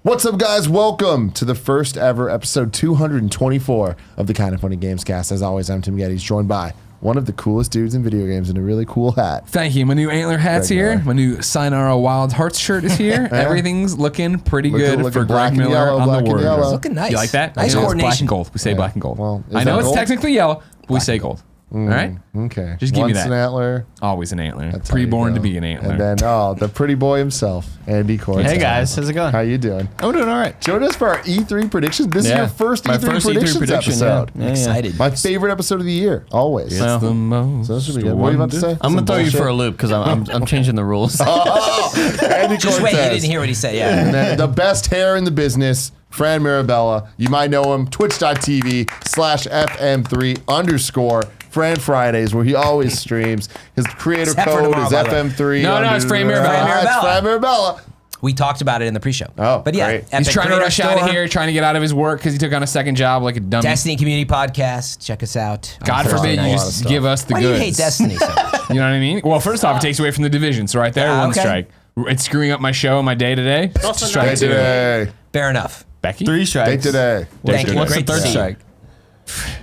What's up, guys? Welcome to the first ever episode 224 of the Kind of Funny Gamescast. As always, I'm Tim Gettys, joined by one of the coolest dudes in video games in a really cool hat. Thank you. My new antler hat's here. My new Sayonara Wild Hearts shirt is here. Yeah. Everything's looking pretty good for Greg Miller yellow, on the Warriors. It's looking nice. You like that? Nice Black coordination. and gold. We say black and gold. Well, I know it's gold? technically yellow, but we say gold. All right? Okay. Just give me Once that. an antler. Always an antler. That's how you Pre-born go. to be an antler. And then, the pretty boy himself, Andy Cortez. Hey guys, how's it going? How you doing? I'm doing all right. Join us for our E3 predictions. This is your first My E3 first predictions E3 prediction episode. Yeah. Excited. My favorite episode of the year, always. it's the most. So this should be good. What are you about to say? I'm gonna throw you for a loop because I'm changing the rules. Andy Just wait, you Cortez. didn't hear what he said. Yeah. And then the best hair in the business, Fran Mirabella. You might know him, twitch.tv/FM3_ Fran Fridays, where he always streams. His creator Except for code tomorrow, is by the way. FM3. No, it's Fran Mirabella. It's Fran Mirabella. We talked about it in the pre-show. Oh, but yeah, great. Epic He's trying to Creator rush out of Store, here, trying to get out of his work because he took on a second job like a dummy. Destiny Community Podcast. Check us out. God forbid you a lot of just stuff. give us the Why do goods. you hate Destiny so much? You know what I mean? Well, first off, it takes away from the division. So right there, Ah, one okay. strike. It's screwing up my show and my day today. Strike Day two. today. Fair enough. Becky? 3 Day strikes. today. Thank you. What's the Great to third see you. strike?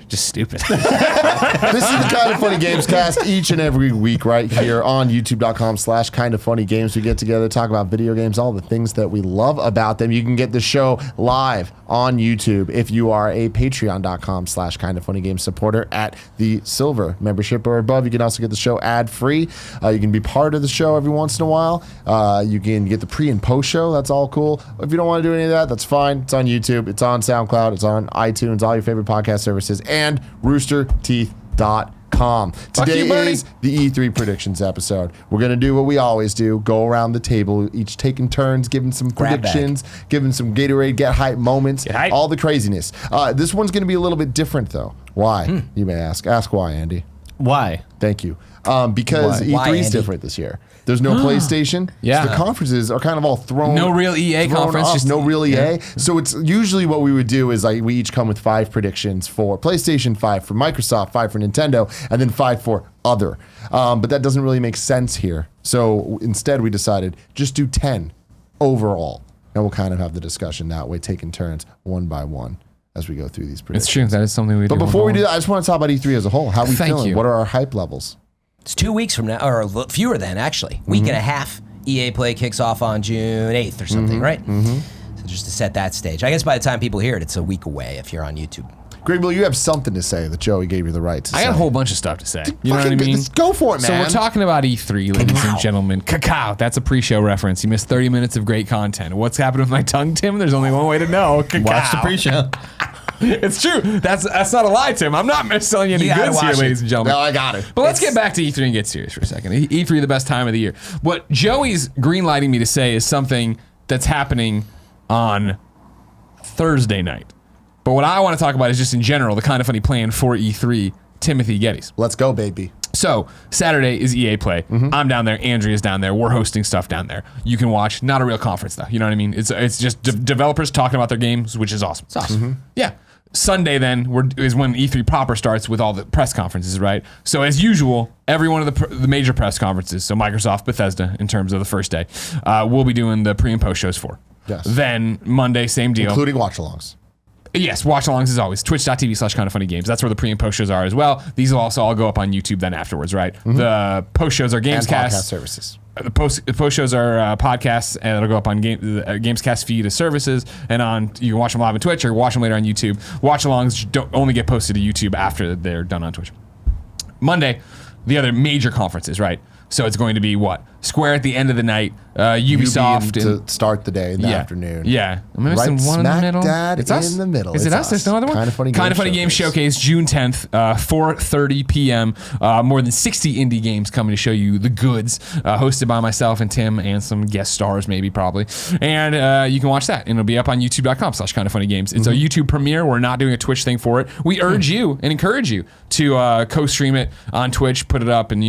Just stupid. This is the Kind of Funny Gamescast each and every week right here on youtube.com/kindoffunnygames. We get together, talk about video games, all the things that we love about them. You can get the show live on YouTube if you are a patreon.com/kindoffunnygames supporter at the silver membership or above. You can also get the show ad-free. You can be part of the show every once in a while. You can get the pre and post show. That's all cool. If you don't want to do any of that, that's fine. It's on YouTube. It's on Soundcloud. It's on iTunes, all your favorite podcast services, and Roosterteeth.com. Today you, buddy. is the E3 predictions episode. We're going to do what we always do, go around the table, each taking turns, giving some Grab predictions, giving some Gatorade Get Hype moments, Get hype. all the craziness. This one's going to be a little bit different, though. Why? You may ask. Ask why, Andy. Why? Thank you. Because Why? E3 Why, is Andy? different this year. There's no PlayStation. Yeah. So the conferences are kind of all thrown. No real EA thrown conference, off, just- no real EA. So it's usually what we would do is like we each come with 5 predictions for PlayStation, 5 for Microsoft, 5 for Nintendo, and then 5 for other. But that doesn't really make sense here. So instead we decided just do 10 overall. And we'll kind of have the discussion that way, taking turns one by one as we go through these predictions. It's true. That is something we do. But before we do that, I just want to talk about E3 as a whole. How are we Thank feeling? you. What are our hype levels? It's 2 weeks from now, or fewer than actually. Week and a half. EA Play kicks off on June 8th or something, right? So just to set that stage. I guess by the time people hear it, it's a week away if you're on YouTube. Greg, Bill, you have something to say that Joey gave you the right to say. I got a whole bunch of stuff to say. You know what I Fucking mean? just go for it, So man. we're talking about E3, ladies and gentlemen. Cacao. That's a pre-show reference. You missed 30 minutes of great content. What's happened with my tongue, Tim? There's only one way to know. Cacao. Watch the pre-show. It's true. That's not a lie, Tim. I'm not selling you any You gotta goods here, watch it. ladies and gentlemen. No, I got it. But let's get back to E3 and get serious for a second. E3, the best time of the year. What Joey's greenlighting me to say is something that's happening on Thursday night. But what I want to talk about is just in general, the Kind of Funny plan for E3, Timothy Gettys. Let's go, baby. So Saturday is EA Play. I'm down there. Andrea's down there. We're hosting stuff down there. You can watch. Not a real conference though. You know what I mean? It's just developers talking about their games, which is awesome. It's awesome. Yeah. Sunday then is when E3 proper starts with all the press conferences, right? So as usual, every one of the major press conferences, so Microsoft, Bethesda, in terms of the first day, we'll be doing the pre and post shows for. Yes. Then Monday, same deal. Including watch-alongs. Yes, watch-alongs as always. Twitch.tv/kindoffunnygames. That's where the pre and post shows are as well. These will also all go up on YouTube then afterwards, right? The post shows are And podcast Gamescast. services. The post shows are podcasts, and it'll go up on Gamescast feed of services, and you can watch them live on Twitch or watch them later on YouTube. Watch-alongs don't only get posted to YouTube after they're done on Twitch. Monday, the other major conferences, right? So it's going to be what? Square at the end of the night, Ubisoft. to start the day in the yeah, afternoon. Yeah. Right Some one in the smack middle. dad It's us. in the middle. Is it It's us? There's no other one? Kind of Funny Game Showcase, June 10th, 4:30 p.m. More than 60 indie games coming to show you the goods, hosted by myself and Tim and some guest stars maybe probably. And you can watch that. And it'll be up on youtube.com/kindoffunnygames. It's a YouTube premiere. We're not doing a Twitch thing for it. We urge you and encourage you to co-stream it on Twitch, put it up and,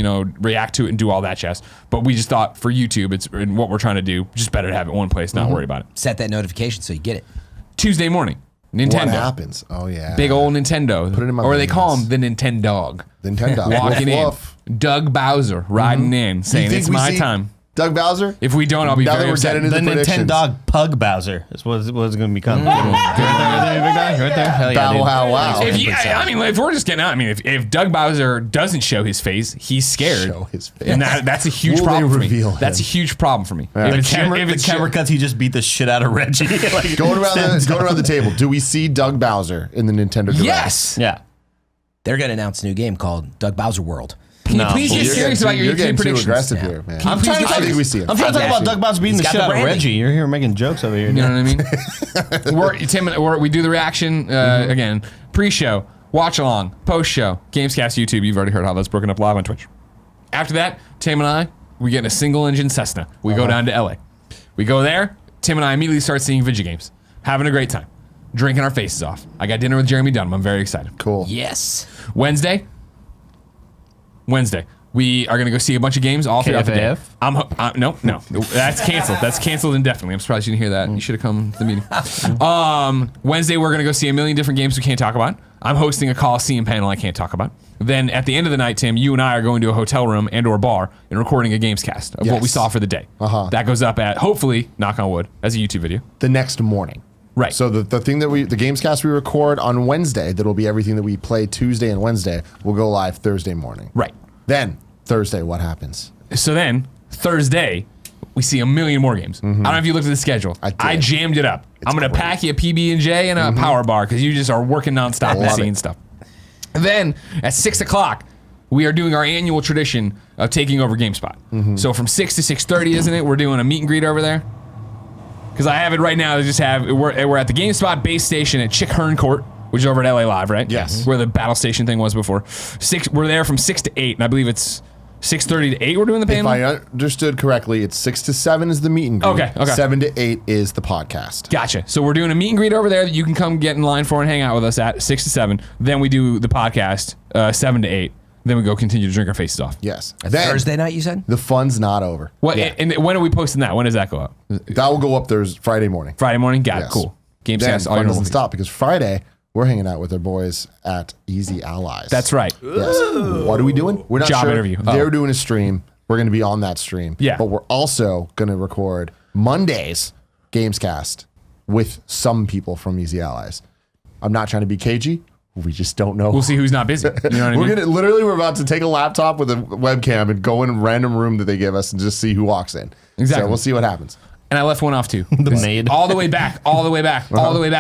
react to it and do all that jazz. But we just thought for YouTube, it's what we're trying to do. Just better to have it one place, not worry about it. Set that notification so you get it. Tuesday morning, Nintendo. What happens? Oh, yeah. Big old Nintendo. Put it in my or they call veins. him the Nintendog. Nintendo. Walking Woof, in. woof. Doug Bowser riding in, saying, think it's we my see- time. Doug Bowser? If we don't, I'll be Now that very we're upset. getting into The predictions. Nintendo dog Pug Bowser is what it's going to become. Right there, big guy. Right there. Hell yeah, dude. Wow. I mean, if we're just getting out, I mean, if Doug Bowser doesn't show his face, he's scared. Show his face. And that's a huge Will they problem for me. reveal him? That's a huge problem for me. Yeah. If The it's camera cuts, he just beat the shit out of Reggie. Like, Going around the table, do we see Doug Bowser in the Nintendo Direct? Yes. Yeah. They're going to announce a new game called Doug Bowser World. Can you No. please get You're serious getting about your you're getting YouTube too predictions? aggressive here, man. I'm trying to I think we see it. I'm trying to talk about Exactly. Doug Bowser beating He's the got shit the out of branding. Reggie. You're here making jokes over here. You know what I mean? We do the reaction again, pre-show, watch along, post-show, Gamescast YouTube. You've already heard how that's broken up live on Twitch. After that, Tim and I, we get in a single-engine Cessna. We go down to LA. We go there. Tim and I immediately start seeing video games, having a great time, drinking our faces off. I got dinner with Jeremy Dunham. I'm very excited. Cool. Yes. Wednesday, we are going to go see a bunch of games all throughout the day. KFAF? No, that's canceled. That's canceled indefinitely. I'm surprised you didn't hear that. You should have come to the meeting. Wednesday, we're going to go see a million different games we can't talk about. I'm hosting a Coliseum panel I can't talk about. Then at the end of the night, Tim, you and I are going to a hotel room and or bar and recording a Gamescast of what we Yes. saw for the day. That goes up at, hopefully, knock on wood, as a YouTube video. The next morning. Right. So the thing that the Gamescast we record on Wednesday, that'll be everything that we play Tuesday and Wednesday, will go live Thursday morning. Right. Then, Thursday, what happens? So then, Thursday, we see a million more games. I don't know if you looked at the schedule. I did. I jammed it up. I'm going to great. pack you a PB&J and a power bar because you just are working nonstop and love seeing it. stuff. And then, at 6 o'clock, we are doing our annual tradition of taking over GameSpot. So from 6 to 6:30, isn't it? We're doing a meet and greet over there. Because I have it right now. We're at the GameSpot base station at Chick Hearn Court, which is over at LA Live, right? Yes. Where the battle station thing was before. We're there from 6 to 8, and I believe it's 6:30 to 8 we're doing the If panel. I understood correctly, it's 6 to 7 is the meet and greet. Okay. 7 to 8 is the podcast. Gotcha. So we're doing a meet and greet over there that you can come get in line for and hang out with us at 6 to 7. Then we do the podcast 7 to 8. Then we go continue to drink our faces off. Yes. Thursday night, you said? The fun's not over. What? And when are we posting that? When does that go up? That will go up Friday morning. Friday morning? Got it. Yes. Cool. Then Gamescast. all fun your doesn't normal stop because Friday, we're hanging out with our boys at Easy Allies. That's right. Yes. What are we doing? We're not Job sure. interview. Oh. They're doing a stream. We're going to be on that stream. Yeah. But we're also going to record Monday's Gamescast with some people from Easy Allies. I'm not trying to be cagey. We just don't know. We'll see who's not busy. You know what I mean? We're about to take a laptop with a webcam and go in a random room that they give us and just see who walks in. Exactly. So we'll see what happens. And I left one off too. The maid. All the way back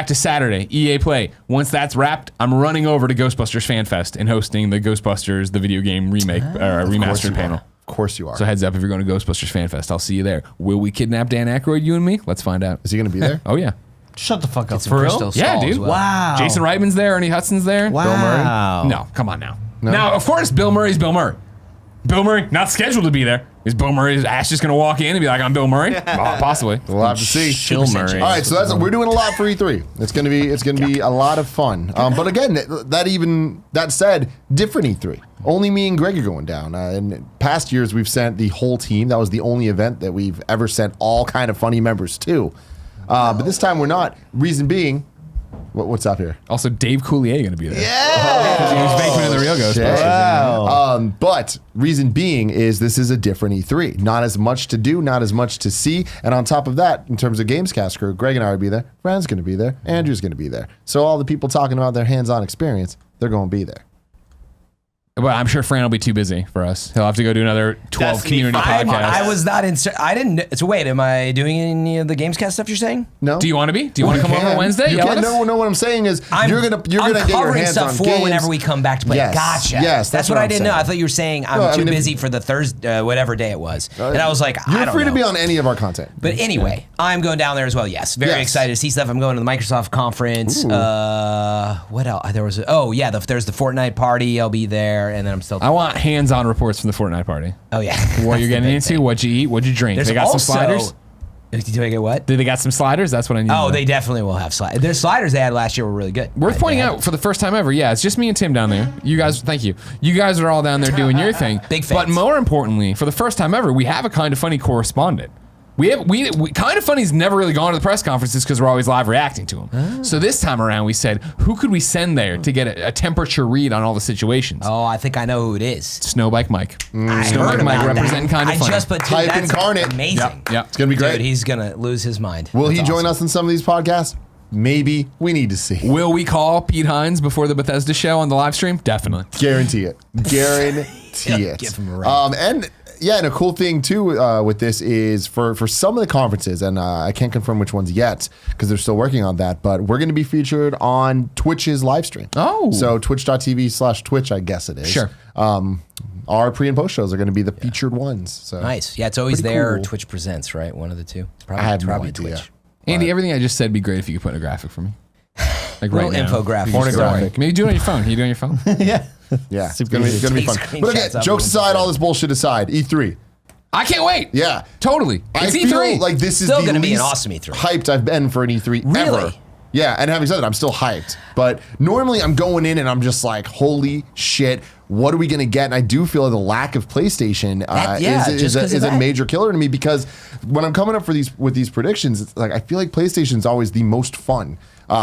to Saturday. EA Play. Once that's wrapped, I'm running over to Ghostbusters Fan Fest and hosting the Ghostbusters, the video game remake, remastered panel. Of course you are. So heads up, if you're going to Ghostbusters Fan Fest, I'll see you there. Will we kidnap Dan Aykroyd, you and me? Let's find out. Is he going to be there? Oh, yeah. Shut the fuck up. Some For real? crystal Yeah, skull dude. as well. Wow. Jason Reitman's there, Ernie Hudson's there. Wow. No, come on now. Now, of course, Bill Murray's Bill Murray. Bill Murray, not scheduled to be there. Is Bill Murray's ass just going to walk in and be like, I'm Bill Murray? Possibly. We'll have to see. Bill Murray. All right, so we're doing a lot for E3. It's gonna be a lot of fun. But again, that said, different E3. Only me and Greg are going down. In past years, we've sent the whole team. That was the only event that we've ever sent all kind of funny members to. But this time we're not. Reason being, what's up here? Also, Dave Coulier going to be there. Yeah, James Bankman in the real Ghostbusters. Wow. But reason being is this is a different E3. Not as much to do, not as much to see. And on top of that, in terms of Gamescast crew, Greg and I will be there. Fran's going to be there. Andrew's going to be there. So all the people talking about their hands-on experience, they're going to be there. But I'm sure Fran will be too busy for us. He'll have to go do another 12 Destiny community 5. podcasts. I was not in. I didn't. So wait, am I doing any of the Gamescast stuff you're saying? No. Do you want to be? Do you want to come over Wednesday? You Yell can. at us? No. What I'm saying is I'm you're gonna get your covering hands stuff on for games. whenever we come back to play. Yes. Gotcha. Yes, that's what what I I'm didn't know. saying. I thought you were saying I'm No, I too mean, busy for the Thursday, whatever day it was, and I was like, I You're don't free know. to be on any of our content. But anyway, I'm going down there as well. Yes, very Yes. excited to see stuff. I'm going to the Microsoft conference. What else? There was. There's the Fortnite party. I'll be there, and then I'm still. I want hands-on reports from the Fortnite party. Oh yeah. What you're getting into, what'd you eat, what'd you drink. There's They got also, some sliders? Do I get what? Did they got some sliders? That's what I need to Oh, know. they definitely will have sliders. Their sliders they had last year were really good. Worth pointing They had- out for the first time ever, yeah, it's just me and Tim down there. You guys, thank you. You guys are all down there doing your thing. Big But fans. more importantly, for the first time ever, we have a kind of funny correspondent. We Kind of Funny's never really gone to the press conferences because we're always live reacting to them. Oh. So this time around, we said, who could we send there to get a temperature read on all the situations? Oh, I think I know who it is. Snowbike Mike. Snowbike Mike representing Kind of Funny. I just put Hype that's incarnate. amazing. Yep. It's gonna be great. Dude, he's gonna lose his mind. Will That's he join awesome. us in some of these podcasts? Maybe. We need to see. Will we call Pete Hines before the Bethesda show on the live stream? Definitely. Guarantee it. Guarantee it. Give him a run. And a cool thing too with this is for some of the conferences, and I can't confirm which ones yet because they're still working on that, but we're going to be featured on Twitch's live stream. Oh. So twitch.tv/Twitch, I guess it is. Sure. Our pre and post shows are going to be the featured ones. So Nice. Yeah, it's always Pretty there or cool. Twitch Presents, right? One of the two. It's I have no probably idea. Twitch. Andy, everything I just said would be great if you could put in a graphic for me. Like Little right now. infographic. Pornographic. Maybe do it on your phone. Can you do it on your phone? Yeah. Yeah, it's Super going to easy. be fun. Take But again, screenshots of jokes them. aside, all this bullshit aside, E3. I can't wait. Yeah. Totally. I It's feel E3. like this is Still the gonna be an least awesome E3. hyped I've been for an E3 ever. Really? Yeah, and having said that, I'm still hyped. But normally I'm going in and I'm just like, holy shit, what are we going to get? And I do feel the lack of PlayStation is a major killer to me because when I'm coming up for with these predictions, it's like I feel like PlayStation's always the most fun.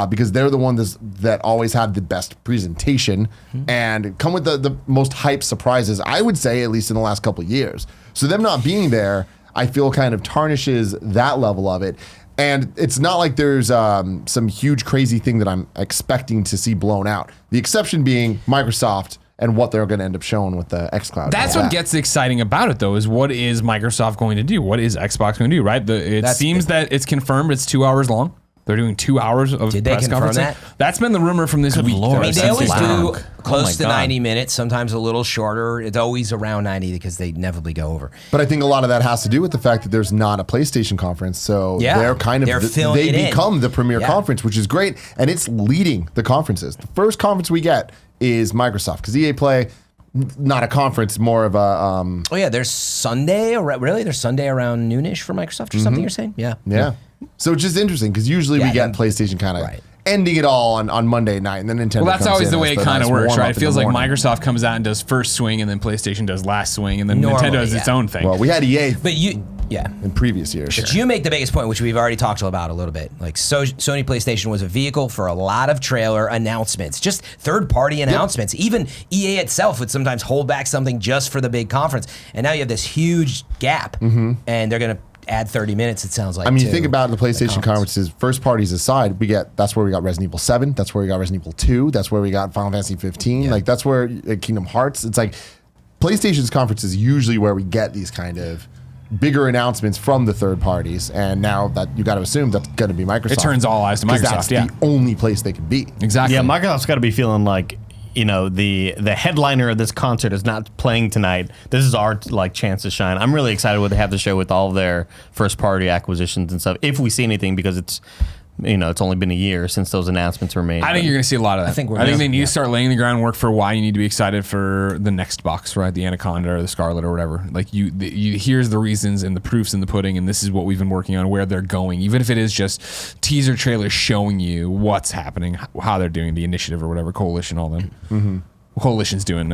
Because they're the ones that always have the best presentation and come with the most hype surprises, I would say, at least in the last couple of years. So them not being there, I feel kind of tarnishes that level of it. And it's not like there's some huge crazy thing that I'm expecting to see blown out. The exception being Microsoft and what they're going to end up showing with the xCloud. That's what gets exciting about it, though, is what is Microsoft going to do? What is Xbox going to do, right? It seems that it's confirmed it's 2 hours long. They're doing 2 hours of Did they press confirm conferencing. that? That's been the rumor from this week. Lord. I mean, they Since always Ragnarok. do Oh close my to God. 90 minutes, sometimes a little shorter. It's always around 90 because they inevitably go over. But I think a lot of that has to do with the fact that there's not a PlayStation conference. So Yeah, they're kind they're of, filling they it in. become the premier Yeah. conference, which is great. And it's leading the conferences. The first conference we get is Microsoft because EA Play, not a conference, more of a... Oh, yeah, there's Sunday. Really? There's Sunday around noonish for Microsoft or something you're saying? Yeah. Yeah. So it's just interesting because usually Yeah, we get then- PlayStation kind of right. ending it all on Monday night, and then Nintendo. Well, that's comes always in the as way it the kind of nice works, warm-up right? It in feels the like morning. Microsoft comes out and does first swing, and then PlayStation does last swing, and then Normally, Nintendo does its yeah. own thing. Well, we had EA But yeah. in previous years. But you make the biggest point, which we've already talked about a little bit. Like Sony PlayStation was a vehicle for a lot of trailer announcements, just third-party announcements. Even EA itself would sometimes hold back something just for the big conference. And now you have this huge gap, and they're going to add 30 minutes, it sounds like. I mean, you to think about the PlayStation conference. conferences, first parties aside, that's where we got Resident Evil 7, that's where we got Resident Evil 2, that's where we got Final Fantasy 15, like that's where Kingdom Hearts, it's like PlayStation's conference is usually where we get these kind of bigger announcements from the third parties, and now that you got to assume that's going to be Microsoft. It turns all eyes to 'Cause Microsoft, that's yeah. the only place they can be. Exactly. Yeah, Microsoft's got to be feeling like, you know, the headliner of this concert is not playing tonight. This is our chance to shine. I'm really excited when they have the show with all of their first party acquisitions and stuff. If we see anything, because it's only been a year since those announcements were made. I think you're going to see a lot of that. I think they need to start laying the groundwork for why you need to be excited for the next box, right? The Anaconda or the Scarlet or whatever. Like here's the reasons and the proofs in the pudding, and this is what we've been working on, where they're going. Even if it is just teaser trailers showing you what's happening, how they're doing the initiative or whatever, Coalition, all them. Mm-hmm. Coalition's doing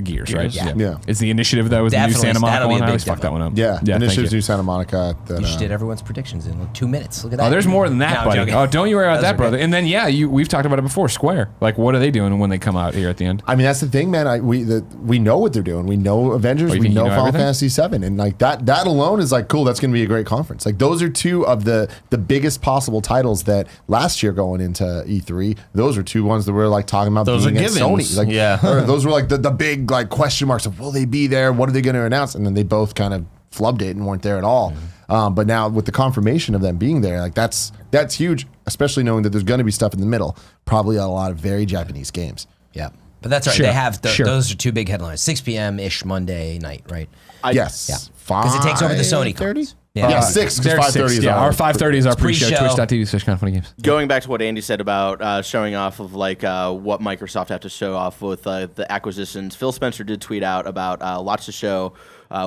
Gears, right? Yeah. It's the initiative that was the new Definitely, Santa Monica that'll be a one. I big always fuck that one up. Yeah, thank Initiatives you. New Santa Monica. That, You just did everyone's predictions in 2 minutes. Look at that. Oh, there's more than that, No, I'm buddy. joking. Oh, don't you worry about Those that, are brother. good. And then, we've talked about it before. Square. Like, what are they doing when they come out here at the end? I mean, that's the thing, man. We know what they're doing. We know Avengers. you We think you know know Final everything? Fantasy 7, and like that alone is like cool. That's going to be a great conference. Like those are two of the biggest possible titles that last year going into E3. Those are two ones that we're like talking about. Those being are at givens. Sony. Like, Yeah. or those were like the big like question marks of will they be there? What are they going to announce? And then they both kind of flubbed it and weren't there at all. But now with the confirmation of them being there, like that's huge. Especially knowing that there's going to be stuff in the middle. Probably a lot of very Japanese games. Yeah. But that's right. Sure, They have sure. those are two big headlines. 6 p.m.-ish Monday night, right? Yes. Yeah. Because it takes over the Sony 5:30? conference. Yeah, Yeah. 6 because They're 5:30 six, is yeah. Our 5:30 is our pre-show. pre-show. Twitch.tv/kindoffunnygames. Going back to what Andy said about showing off of what Microsoft have to show off with the acquisitions, Phil Spencer did tweet out about lots to show.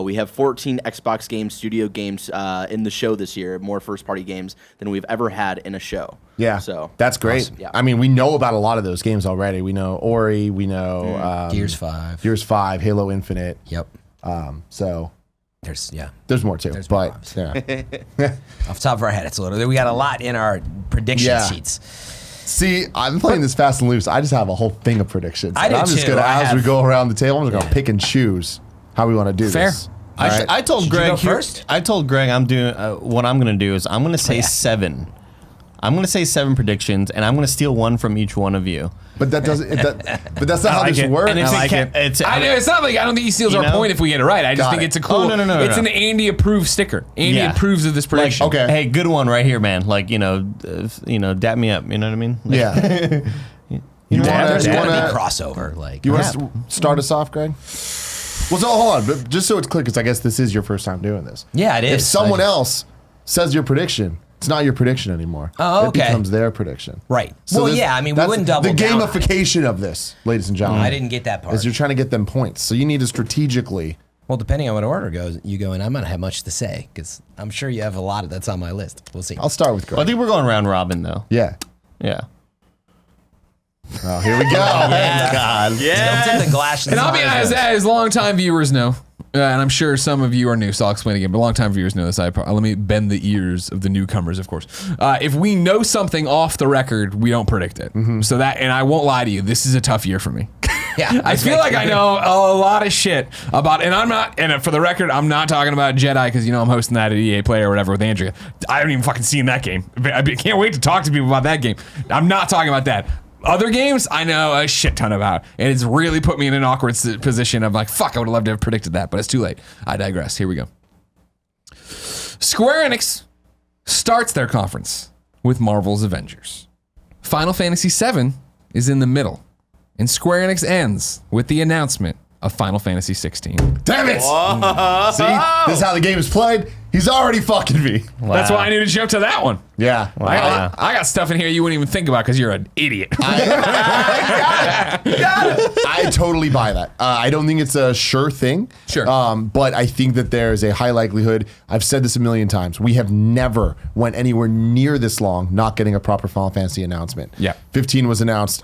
We have 14 Xbox games, studio games in the show this year, more first-party games than we've ever had in a show. Yeah, so that's great. awesome. Yeah. I mean, we know about a lot of those games already. We know Ori, we know Gears 5. Gears 5, Halo Infinite. Yep. So There's more too. There's more, but yeah. Off the top of our head, it's a little. We got a lot in our prediction Yeah. sheets. See, I'm playing this fast and loose. I just have a whole thing of predictions. I do I'm just too. gonna, I as have- we go around the table, I'm just gonna pick and choose how we want to do Fair. this. All right? I told Should you Greg go first? I told Greg I'm doing what I'm going to do is I'm going to say 7. I'm going to say 7 predictions, and I'm going to steal one from each one of you. But that doesn't. But that's not how like this it. works. And if I it like can't- it's- I know it's not like I don't think he steals You our know? point if we get it right. I just Got think it. it's a cool. Oh, no. It's an Andy approved sticker. Andy Yeah. approves of this prediction. okay. Hey, good one right here, man. Like, dap me up. You know what I mean? Like, Yeah. You There's want gotta to be crossover. Like, you want to start us off, Greg? Well, so hold on, but just so it's clear, because I guess this is your first time doing this. Yeah, it If is. someone else says your prediction, it's not your prediction anymore. Oh, okay. It becomes their prediction. Right. So Well, this- yeah, I mean, we that's wouldn't double the down on it. gamification of this, ladies and gentlemen. I didn't get that part. Is you're trying to get them points, so you need to strategically. Well, depending on what order goes, you go, and I'm gonna have much to say because I'm sure you have a lot of that's on my list. We'll see. I'll start with I Greg. think we're going round robin, though. Yeah. Yeah. Oh, here we go. God. Don't tip the glass. And I'll be honest, as longtime viewers know, and I'm sure some of you are new, so I'll explain again. But longtime viewers know this. Let me bend the ears of the newcomers, of course. If we know something off the record, we don't predict it. So that, and I won't lie to you, this is a tough year for me. Yeah, I feel like I know a lot of shit about, and I'm not, and for the record, I'm not talking about Jedi because I'm hosting that at EA Play or whatever with Andrea. I haven't even fucking seen that game. I can't wait to talk to people about that game. I'm not talking about that. Other games, I know a shit ton about, and it's really put me in an awkward position of like, fuck, I would have loved to have predicted that, but it's too late. I digress. Here we go. Square Enix starts their conference with Marvel's Avengers. Final Fantasy VII is in the middle, and Square Enix ends with the announcement of Final Fantasy 16. Damn it! See, this is how the game is played. He's already fucking me. That's why I knew to jump to that one. Yeah. I got stuff in here you wouldn't even think about because you're an idiot. I totally buy that. I don't think it's a sure thing. Sure. But I think that there's a high likelihood. I've said this a million times. We have never went anywhere near this long not getting a proper Final Fantasy announcement. Yeah. 15 was announced.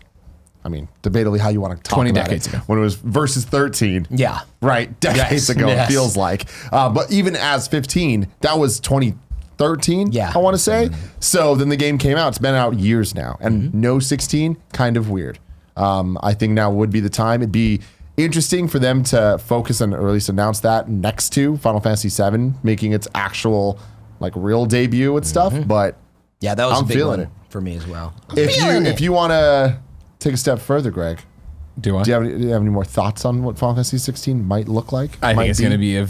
I mean, debatably how you want to talk 20 about decades it. ago. When it was versus 13. Yeah. Right. Decades ago, Yes. it feels like. But even as 15, that was 2013, Yeah. I want to say. So then the game came out. It's been out years now. And no 16, kind of weird. I think now would be the time. It'd be interesting for them to focus on, or at least announce that next to Final Fantasy VII, making its actual, like, real debut and stuff. But Yeah, that was I'm a big feeling one it. for me as well. if you want to take a step further, Greg, Do I? do you have any more thoughts on what Final Fantasy 16 might look like? I Might think it's going to be a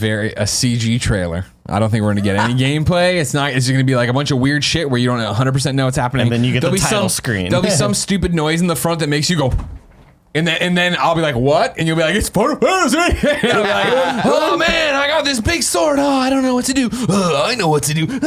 CG trailer. I don't think we're going to get any gameplay. It's not. It's going to be like a bunch of weird shit where you don't 100% know what's happening. And then you get the There'll be title some, screen. There'll be some stupid noise in the front that makes you go. And then I'll be like, what? And you'll be like, it's Final Fantasy. And I'll be like, oh man, I got this big sword. Oh, I don't know what to do. I know what to do. Is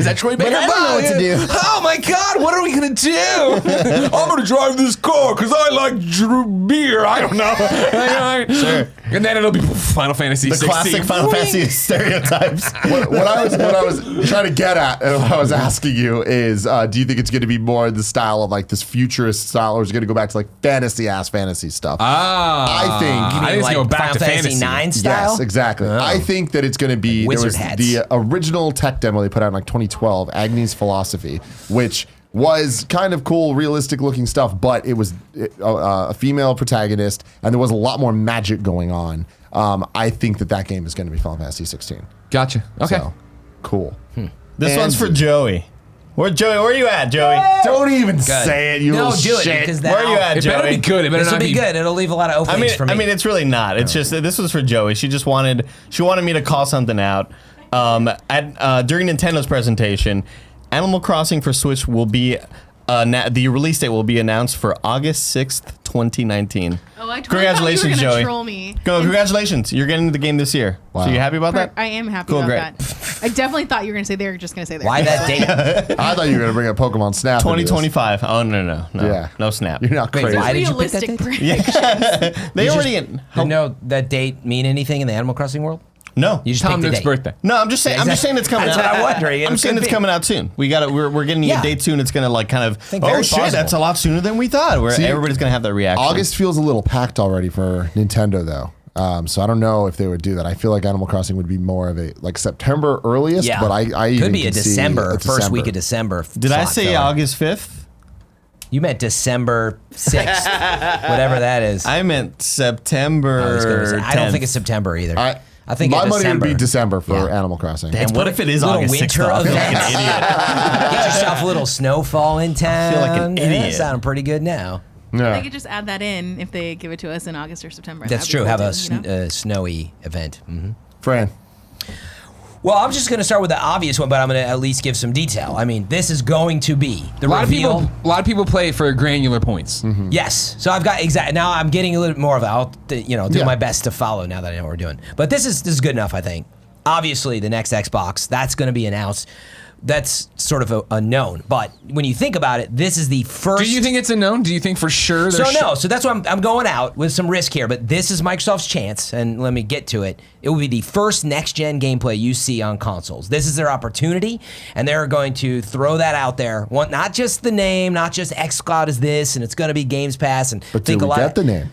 that Troy Baker? I don't know what to do. Oh my God, what are we gonna do? I'm gonna drive this car because I like beer. I don't know. Sure. And then it'll be Final Fantasy The 16. classic Final Fantasy stereotypes. what I was trying to get at, and what I was asking you is, do you think it's going to be more the style of like this futurist style, or is it going to go back to like fantasy stuff? Ah, I think- I think it's like go back Final to Fantasy fantasy. 9 style? Yes, exactly. I think that it's going to be Wizard there was hats. the original tech demo they put out in like 2012, Agni's Philosophy, which was kind of cool, realistic looking stuff, but it was a female protagonist, and there was a lot more magic going on. I think that game is going to be Final Fantasy 16. Gotcha. Okay. So, cool. This And- one's for Joey. Where are you at, Joey? Don't even say it, you No, little do it shit. because Where are you at, It Joey? better be good. It better This will not be good. It'll leave a lot of openings for me. I mean, it's really not. It's just this was for Joey. She wanted me to call something out. During Nintendo's presentation, Animal Crossing for Switch will be the release date will be announced for August 6th, 2019. Oh, I totally Congratulations, thought you were gonna Joey. troll me. Congratulations, you're getting the game this year. Wow. So you happy about that? I am happy Cool, about great. that. I definitely thought you were gonna say they were just gonna say that. Why that date? I thought you were going to bring up Pokemon Snap. into this. 2025. Oh no. Yeah. No Snap. You're not Wait, crazy. why did you pick that Realistic date? prediction. They already You know that date mean anything in the Animal Crossing world? no. You just Tom pick the Nook's date. birthday. No, I'm just saying. I'm just saying it's coming That's out. what I'm wondering. I'm saying it's coming out soon. We're getting Yeah. a date soon. It's gonna like kind of. think Oh very shit, plausible. that's a lot sooner than we thought. Where See, everybody's gonna have that reaction. August feels a little packed already for Nintendo, though. So I don't know if they would do that. I feel like Animal Crossing would be more of a like September earliest, Yeah. but I even could be a can see December, first week of December. Did I slot say filler. August 5th? You meant December 6th, whatever that is. I meant September. I don't think 10th. it's September either. I think my it's money would December. be December for Yeah. Animal Crossing. Damn, what if it is little August 6th? winter I feel like events. an idiot. Get yourself a little snowfall in town. feel like an Yeah, idiot. sounding pretty good now. Yeah. They could just add that in if they give it to us in August or September. That's That'd be true. cool Have a too, you know? snowy event. Mm-hmm. Fran. Well, I'm just going to start with the obvious one, but I'm going to at least give some detail. I mean, this is going to be the A lot reveal. of people play for granular points. Yes. So I've got now I'm getting a little bit more of it. I'll do Yeah. my best to follow now that I know what we're doing. But this is good enough, I think. Obviously, the next Xbox that's going to be announced. That's sort of a known. But when you think about it, this is the first. Do you think it's a known? Do you think for sure? So no, so that's why I'm going out with some risk here, but this is Microsoft's chance, and let me get to it. It will be the first next-gen gameplay you see on consoles. This is their opportunity, and they're going to throw that out there. Not just the name, not just xCloud is this, and it's going to be Games Pass, and But did we get the name?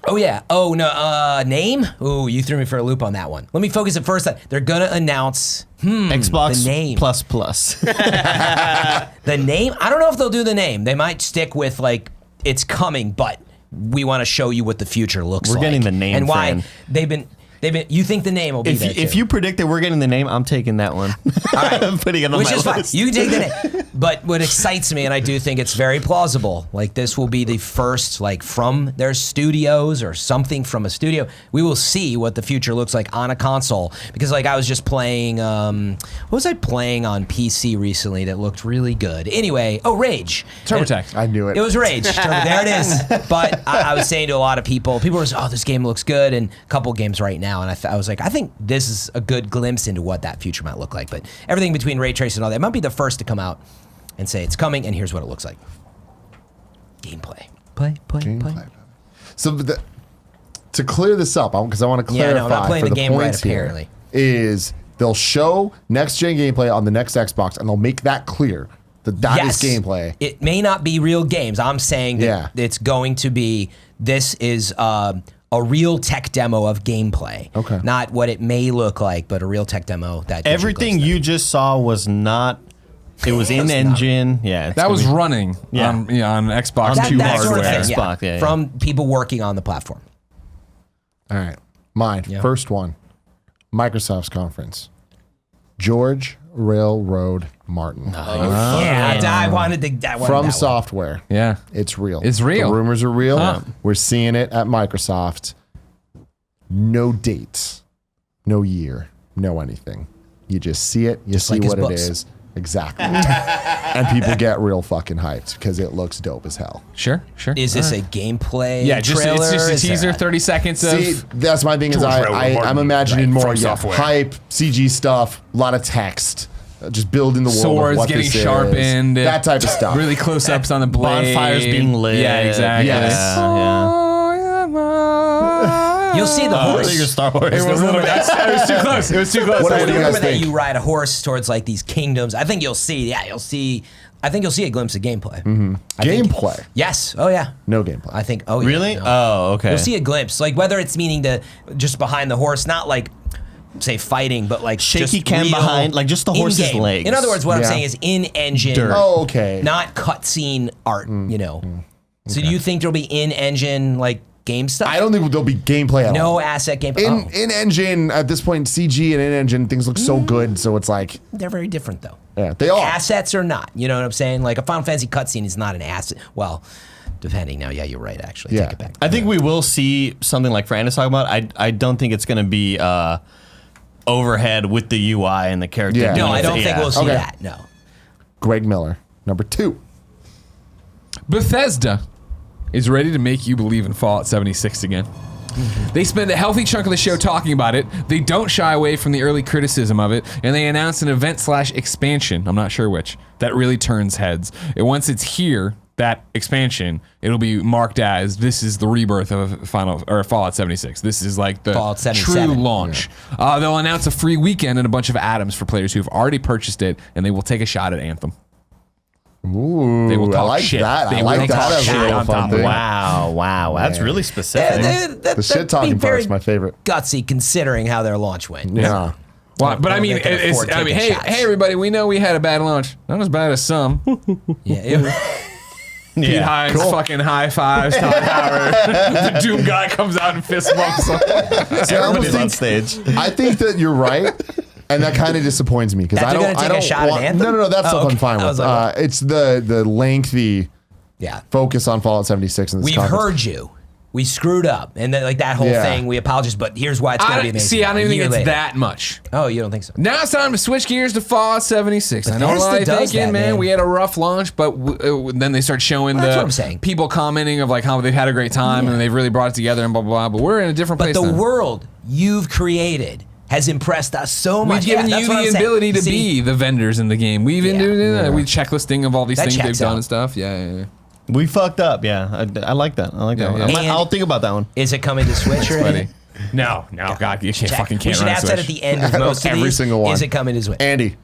Oh yeah. Oh no. Name? Ooh, you threw me for a loop on that one. Let me focus at first. They're gonna announce Xbox the name. plus. The name? I don't know if they'll do the name. They might stick with like it's coming, but we want to show you what the future looks like. We're getting the name, and why Fran. they've been. You think the name will be there If too. you predict that we're getting the name, I'm taking that one. I'm putting it on Which my is fine. list. You can take the name. But what excites me, and I do think it's very plausible, like this will be the first, like from their studios or something from a studio. We will see what the future looks like on a console. Because like I was just playing, what was I playing on PC recently that looked really good? Anyway, Rage. TurboTax. I knew it. It was Rage. There it is. But I was saying to a lot of people were saying, this game looks good, and a couple games right now. And I was like, I think this is a good glimpse into what that future might look like. But everything between ray tracing and all that, it might be the first to come out and say it's coming, and here's what it looks like. Gameplay. Play. Gameplay. So to clear this up, because I want to clarify I'm not playing for the the game right, points here, apparently. is they'll show next-gen gameplay on the next Xbox, and they'll make that clear that is gameplay. It may not be real games. I'm saying that it's going to be, this is a real tech demo of gameplay. Okay. Not what it may look like, but a real tech demo. That Everything you just saw was not. It was in engine. Yeah. it's That gonna was be- running on Xbox On 2 that sort of hardware. thing, Xbox, yeah. From people working on the platform. All right. Mine. First one. Microsoft's conference. George Railroad Martin. I wanted From that Software. Yeah. It's real. It's real. The rumors are real. Huh. We're seeing it at Microsoft. No dates, no year, no anything. You just see it. You see like his what it books. is. Exactly. And people get real fucking hyped because it looks dope as hell. Sure. Is this a gameplay Yeah, trailer? it's just a Is teaser, there 30 seconds of. See, that's my thing is George Railroad I'm Martin, imagining right, more from software. hype, CG stuff, a lot of text, just building the world Swords of what getting this is. sharpened, that type of stuff. Really close ups on the blade. Bonfires being lit. Yeah, exactly. Yes. You'll see the I horse. think it's Star Wars. It was a little bit. It was too close. It was too close. What There's do the you guys rumor that think? you ride a horse towards like these kingdoms. I think you'll see. Yeah, you'll see. I think you'll see a glimpse of gameplay. I think- Gameplay. Yes. Oh yeah. No gameplay. I think. Oh yeah. Really? no. Oh, okay. You'll see a glimpse, like whether it's meaning to just behind the horse, not like say fighting, but like Shaky just cam real behind, like just the horse's in-game. legs. In other words, what I'm Yeah. saying is in engine, Dirt. Oh, okay. not cutscene art. You know. So do you think there'll be in engine like game stuff? I don't think there'll be gameplay at all. No asset gameplay. In engine at this point, CG and in engine things look so good. So it's like, They're very different though. yeah, they are. Assets or not, you know what I'm saying? Like a Final Fantasy cutscene is not an asset. Well, depending now, yeah, you're right. Actually, Yeah. take it back. I think we will see something like Fran is talking about. I don't think it's going to be overhead with the UI and the character. Yeah. No, doing I don't it. think we'll see Okay. that. No. Greg Miller, number 2. Bethesda is ready to make you believe in Fallout 76 again. They spend a healthy chunk of the show talking about it. They don't shy away from the early criticism of it, and they announce an event/expansion, I'm not sure which, that really turns heads. And once it's here, that expansion, it'll be marked as this is the rebirth of Fallout 76. This is like the Fallout true 77. launch. They'll announce a free weekend and a bunch of atoms for players who have already purchased it, and they will take a shot at Anthem. Ooh, They will talk I like shit. that. They I will like talk that as shit a real on fun top of thing. it. Wow. That's really specific. The shit talking part's my favorite. Gutsy considering how their launch went. Yeah. Well, but I mean, They can afford taking hey, shots. hey, everybody, we know we had a bad launch. Not as bad as some. Yeah. Pete Hines fucking high fives Todd Howard. The Doom guy comes out and fist bumps him. Everybody's on stage. I think that you're right. And that kind of disappoints me because That I they're don't. gonna I take a don't shot at want, Anthem? No. That stuff okay. I'm fine I with. was like, It's the lengthy yeah. focus on Fallout 76 in this We've conference. heard you. We screwed up, and then, like that whole Yeah. thing. We apologize, but here's why it's gonna be amazing. See, I don't even A think year it's later. that much. Oh, you don't think so? Now it's time to switch gears to Fallout 76. I know a Bethesda lot of does thinking, that, man, man. we had a rough launch, but then they start showing Well, that's what I'm saying. people commenting of like how they've had a great time and they've really brought it together and blah, blah, blah. But we're in a different But place the now. world you've created has impressed us so much. We've given Yeah, you that's what I'm the saying. ability to See, be the vendors in the game. We've been Yeah. doing that. We checklisting of all these That things they've checks done out. and stuff. Yeah. We fucked up. Yeah, I like that. I like that. Yeah, One. yeah. And- I'll think about that one. Is it coming to Switch or anything? No, God, you Check. fucking We can't should run a ask that at Switch. the end of most of Every these. single one. Is it coming to Switch? Andy.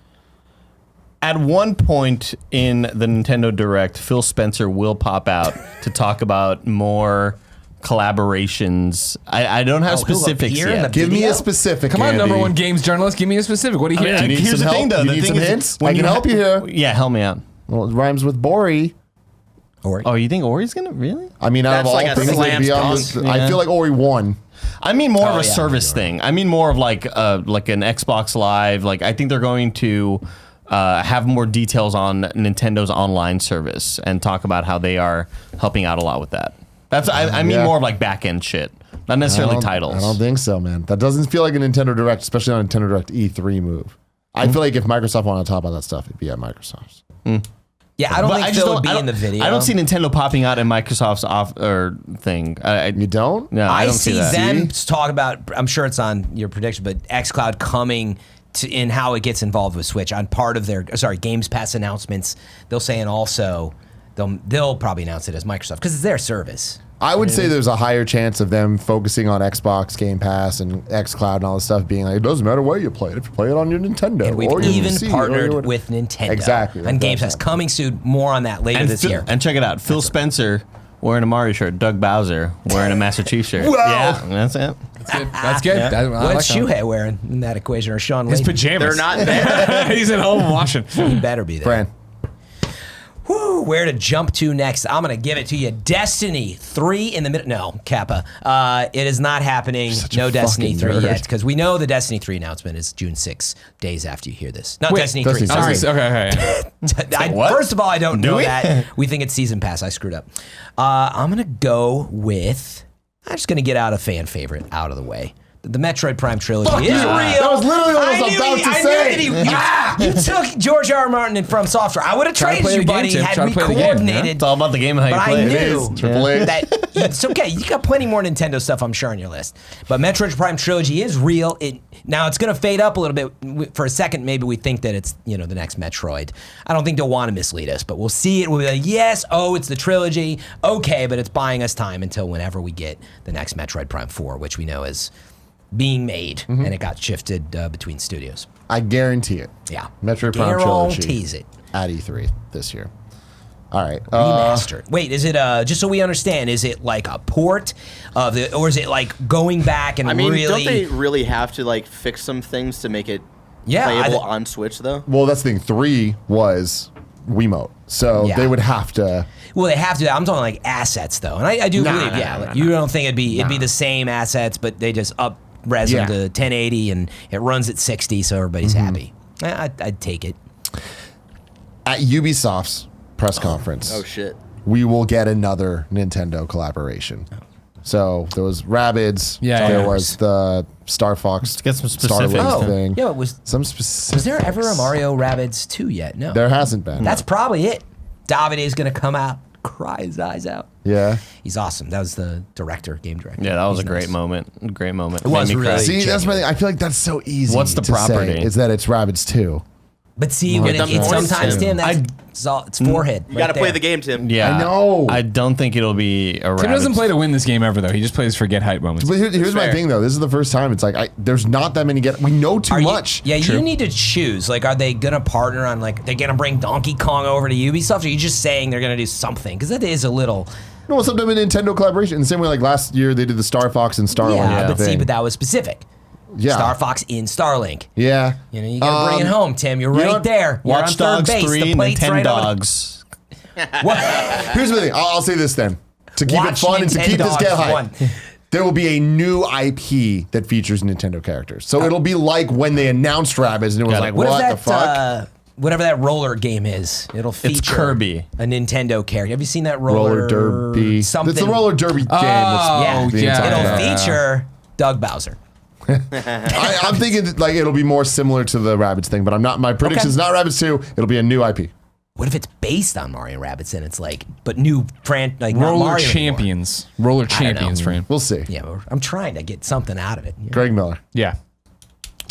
At one point in the Nintendo Direct, Phil Spencer will pop out to talk about more collaborations. I don't have Oh, he'll specifics appear in yet. the Give me video? a specific. Come on, Andy. number one games journalist, give me a specific. What do you hear? you need Here's some the help? thing, though. You The need thing some is, hints? when I can you help you here. Yeah, help me out. Well, it rhymes with Bori. Oh, you think Ori's gonna really? I mean, out of That's all like a things, slam they'd be on dunk. this, I feel like Ori won. I mean more of a yeah, service thing. I mean more of like an Xbox Live. Like I think they're going to have more details on Nintendo's online service and talk about how they are helping out a lot with that. That's I mean Yeah. more of like back end shit, not necessarily titles. I don't think so, man. That doesn't feel like a Nintendo Direct, especially on a Nintendo Direct E3 move. I feel like if Microsoft wanted to talk about that stuff, it'd be at Microsoft's. Yeah, I don't But think I just Phil don't- would be I don't- in the video. I don't see Nintendo popping out in Microsoft's thing. You don't? No, I I don't see see that. them talk about. I'm sure it's on your prediction, but xCloud coming to in how it gets involved with Switch on part of their Games Pass announcements. They'll say, and also they'll probably announce it as Microsoft because it's their service. I would say there's a higher chance of them focusing on Xbox Game Pass and xCloud and all this stuff being like, it doesn't matter where you play it. If you play it on your Nintendo And we've or your even PC or partnered your- with Nintendo. Exactly. And Games That's Pass coming soon. More on that later this year. And check it out, Phil Spencer wearing a Mario shirt, Doug Bowser wearing a Master Chief shirt. Wow. Yeah, that's it. That's good. Yeah. I like What's that. Shuhei wearing in that equation? Or Sean His Layden? pajamas. They're not there. He's at home washing. He better be there. Fran. Whew, where to jump to next? I'm going to give it to you. Destiny 3 in the middle. No, Kappa. It is not happening. No Destiny fucking 3 nerd. yet because we know the Destiny 3 announcement is June 6, days after you hear this. Not Wait, Destiny Destiny 3. three. Sorry. Okay. What? First of all, I don't know we? that. We think it's Season Pass. I screwed up. I'm going to go with. I'm just going to get out a fan favorite out of the way. The Metroid Prime trilogy is real. That was literally what I was about to say. You took George R. R. Martin and From Software. I would have Try to traded play you, the game, buddy, Tim. had Try to we play the game, coordinated. It's all about the game and how you But play I it. knew Triple H. that it's okay. You got plenty more Nintendo stuff, I'm sure, on your list. But Metroid Prime Trilogy is real. Now it's going to fade up a little bit. For a second, maybe we think that it's the next Metroid. I don't think they'll want to mislead us, but we'll see it. We'll be like, yes, it's the trilogy. Okay, but it's buying us time until whenever we get the next Metroid Prime 4, which we know is being made, and it got shifted between studios. I guarantee it. Yeah. Metroid Prime Trilogy. Guarantees it. At E3 this year. All right. Remastered. Wait, is it just so we understand? Is it like a port of the, or is it like going back and I mean, really? don't they really have to like fix some things to make it Yeah, playable on Switch though? Well, that's the thing. 3 was Wiimote. So Yeah. they would have to. Well, they have to. I'm talking like assets though, and I do believe, you don't think it'd be the same assets, but they just up res them to 1080 and it runs at 60, so everybody's happy. I'd take it. At Ubisoft's press conference, Oh shit. we will get another Nintendo collaboration. So there was Rabbids. Yeah, there yeah. was the Star Fox. Let's get some Star specifics. Link Oh, thing. yeah. Was Some specific. there ever a Mario Rabbids 2 yet? No. There hasn't been. That's probably it. David is going to come out, cry his eyes out. Yeah. He's awesome. That was the game director. Yeah, that was He's a great nice. moment. Great moment. It was Made me really- cry. See, that's my thing. I feel like that's so easy. What's the to property? say, is that it's Rabbids 2. But see, when them it's points, sometimes, Tim. Tim, it's forehead. You got to play the game, Tim. Yeah, I know. I don't think it'll be a Tim doesn't play to win this game ever, though. He just plays for get hype moments. But here's my fair. thing, though. This is the first time. It's like there's not that many we know too much. You need to choose. Like, are they gonna partner on like they're gonna bring Donkey Kong over to Ubisoft? Or are you just saying they're gonna do something? Because that is a little. No, sometimes a Nintendo collaboration. The same way, like last year they did the Star Fox and Starlink. But thing. that was specific. Yeah. Star Fox in Starlink. Yeah. You know, you gotta bring it home, Tim. You're you right know, there. You're Watch on third Dogs base. 3 The and plate's right Nintendogs. Here's the thing. I'll say this then. To keep Watch it fun and to keep this get Nintendogs hype. one. There will be a new IP that features Nintendo characters. So it'll be like when they announced Rabbids and it was Got it. like, What what, if the that, fuck? whatever that roller game is, it'll feature Kirby. a Nintendo character. Have you seen that Roller Derby. Something. It's the Roller Derby game. Yeah, being yeah. talked it'll about. feature Doug Bowser. I'm thinking that, like it'll be more similar to the Rabbids thing, but I'm not. My prediction's not Rabbids 2. It'll be a new IP. What if it's based on Mario and Rabbids and it's like, but new not Roller Mario Champions. Roller don't know. Champions, Fran. We'll see. anymore. Yeah, but I'm trying to get something out of it. Yeah. Greg Miller. Yeah.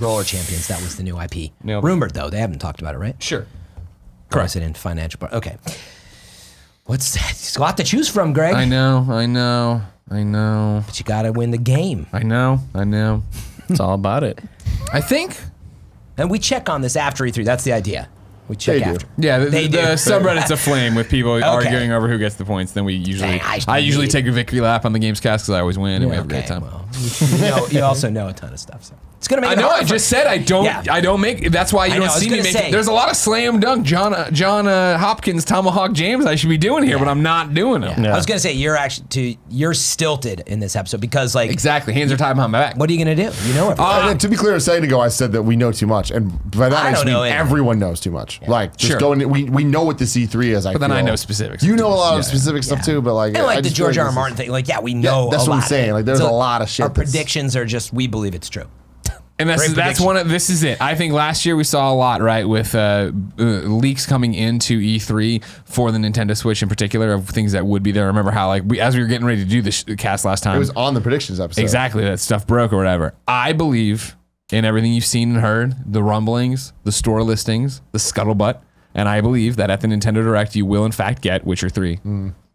Roller Champions, that was the new IP. Nailed it. Rumored though, they haven't talked about it, right? Sure. Or is it in financial? Okay. What's that? It's a lot to choose from, Greg. I know. But you got to win the game. I know. It's all about it. I think. And we check on this after E3. That's the idea. We check They do. after. Yeah, They the do. subreddit's aflame with people arguing over who gets the points. Then we usually, I usually take a victory lap on the Gamescast because I always win and we have a great time. Well, you also know a ton of stuff. So. It's gonna make. I it know. hard I for- just said I don't. Yeah. I don't make. That's why you I know, don't I was see me gonna make. say. There's a lot of slam dunk John Hopkins Tomahawk Jams I should be doing here, but I'm not doing them. I was gonna say you're stilted in this episode because like Exactly. Hands are tied behind my back. what are you gonna do? You know it. And then, to be clear, a second ago I said that we know too much, and by that I I just don't know mean anything. everyone knows too much. Like just Sure. going, we know what the C3 is. But then I know specifics. You know a lot of Yeah. specific stuff too, but like and I like the just feel George like R. R. this Martin is- thing, like we know. that's a what I'm lot. saying. Like there's a lot of shit. Our that's- predictions are just we believe it's true. And that's Great that's prediction. one of this is it. I think last year we saw a lot, right, with leaks coming into E3 for the Nintendo Switch in particular of things that would be there. Remember how like as we were getting ready to do the cast last time, It was on the predictions episode. exactly that stuff broke or whatever. I believe in everything you've seen and heard, the rumblings, the store listings, the scuttlebutt, and I believe that at the Nintendo Direct you will in fact get Witcher 3.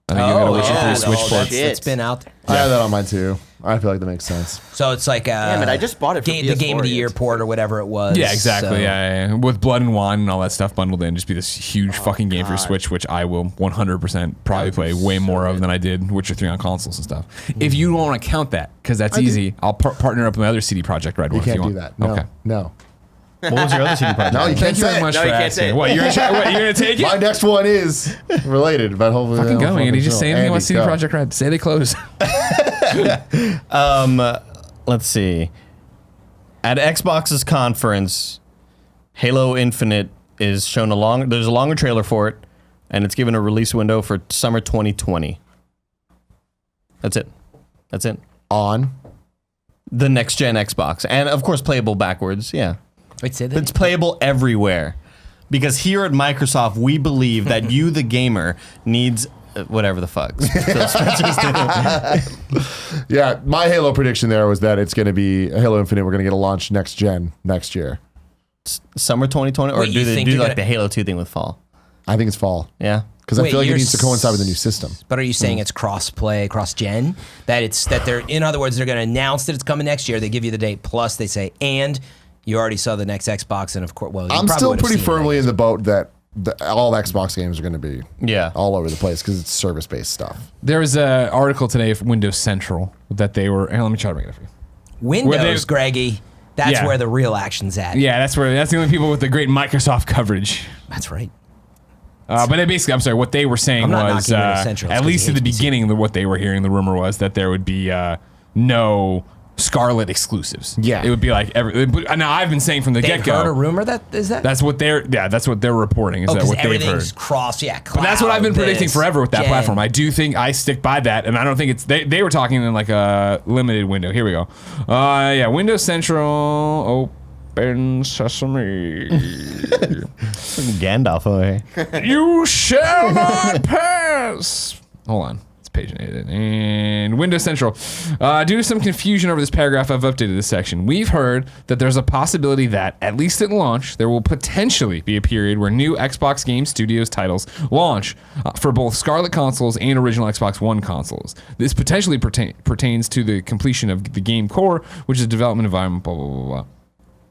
I think you'll get a Witcher 3 Switch port. shit. It's been out there. I have that on mine too. I feel like that makes sense. So it's like Damn it, I just bought it for the PS4 game of the year yet. port or whatever it was. Yeah, exactly. So- Yeah. With Blood and Wine and all that stuff bundled in, just be this huge fucking game for your Switch, which I will 100% probably play way more of than I did Witcher 3 on consoles and stuff. If you don't want to count that, because that's easy, I'll partner up with my other CD Projekt Red one. You if can't you do want. that. No, Okay. no. What was your other CD project? No, you can't Thank you say very it. much No, for you can't asking. say it. What, you're gonna take it? My next one is related, but hopefully Fucking they'll go, Andy. Just say anything Andy, about CD go. Projekt Red. Say they close. Let's see. At Xbox's conference, Halo Infinite is shown there's a longer trailer for it, and it's given a release window for summer 2020. That's it. On. The next gen Xbox. And of course playable backwards, yeah. Wait, say that. It's playable everywhere. Because here at Microsoft, we believe that you, the gamer, needs whatever the fuck Phil Spencer's doing. Yeah, my Halo prediction there was that it's going to be Halo Infinite. We're going to get a launch next gen next year. Summer 2020? Or Wait, you do they think do you're like gonna- the Halo 2 thing with fall? I think it's fall Yeah. because I Wait, feel like it you're needs to coincide with the new system. But are you saying it's cross-play, cross-gen? That they're, in other words, they're going to announce that it's coming next year. They give you the date, plus they say, and you already saw the next Xbox, and of course, well, you I'm probably still would have pretty seen firmly it. in the boat that all Xbox games are going to be Yeah. all over the place because it's service-based stuff. There was an article today from Windows Central that they were. Let me try to bring it up for you. Windows, Where they- Greggy. That's Yeah. where the real action's at. Yeah, that's the only people with the great Microsoft coverage. That's right. But it basically, I'm sorry, what they were saying I'm not was, knocking Windows Central, it's at 'cause least he at the hates PC. beginning, what they were hearing, the rumor was that there would be no Scarlet exclusives. Yeah. It would be like now I've been saying from the They've get heard a go. rumor that is that. That's what they're reporting. Is that because what they've heard? everything's cross. Yeah, But that's what I've been cloud, predicting this, forever with that gen. platform. I do think I stick by that, and I don't think it's they were talking in like a limited window. Here we go. Yeah, Windows Central. Open Sesame. Gandalf over here. You shall not pass. Hold on. It's paginated. And Windows Central. Due to some confusion over this paragraph, I've updated this section. We've heard that there's a possibility that, at least at launch, there will potentially be a period where new Xbox Game Studios titles launch for both Scarlet consoles and original Xbox One consoles. This potentially pertains to the completion of the game core, which is a development environment, blah, blah, blah, blah.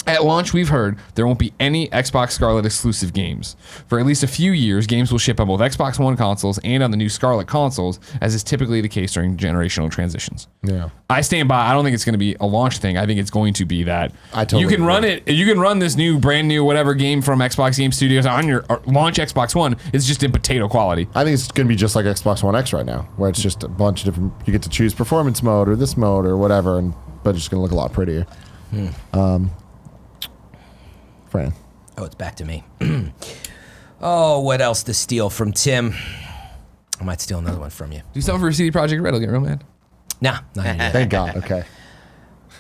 At launch, we've heard there won't be any Xbox Scarlet exclusive games. For at least a few years, games will ship on both Xbox One consoles and on the new Scarlet consoles, as is typically the case during generational transitions. Yeah. I stand by. I don't think it's going to be a launch thing. I think it's going to be that I totally you can agree. run it. You can run this new, brand new, whatever game from Xbox Game Studios on your launch Xbox One. It's just in potato quality. I think it's going to be just like Xbox One X right now, where it's just a bunch of different. You get to choose performance mode or this mode or whatever, but it's going to look a lot prettier. Fran. Oh, it's back to me. Oh, what else to steal from Tim? I might steal another one from you. Do something for CD Projekt Red. I'll get real mad. Nah, not yet. Thank God. Okay.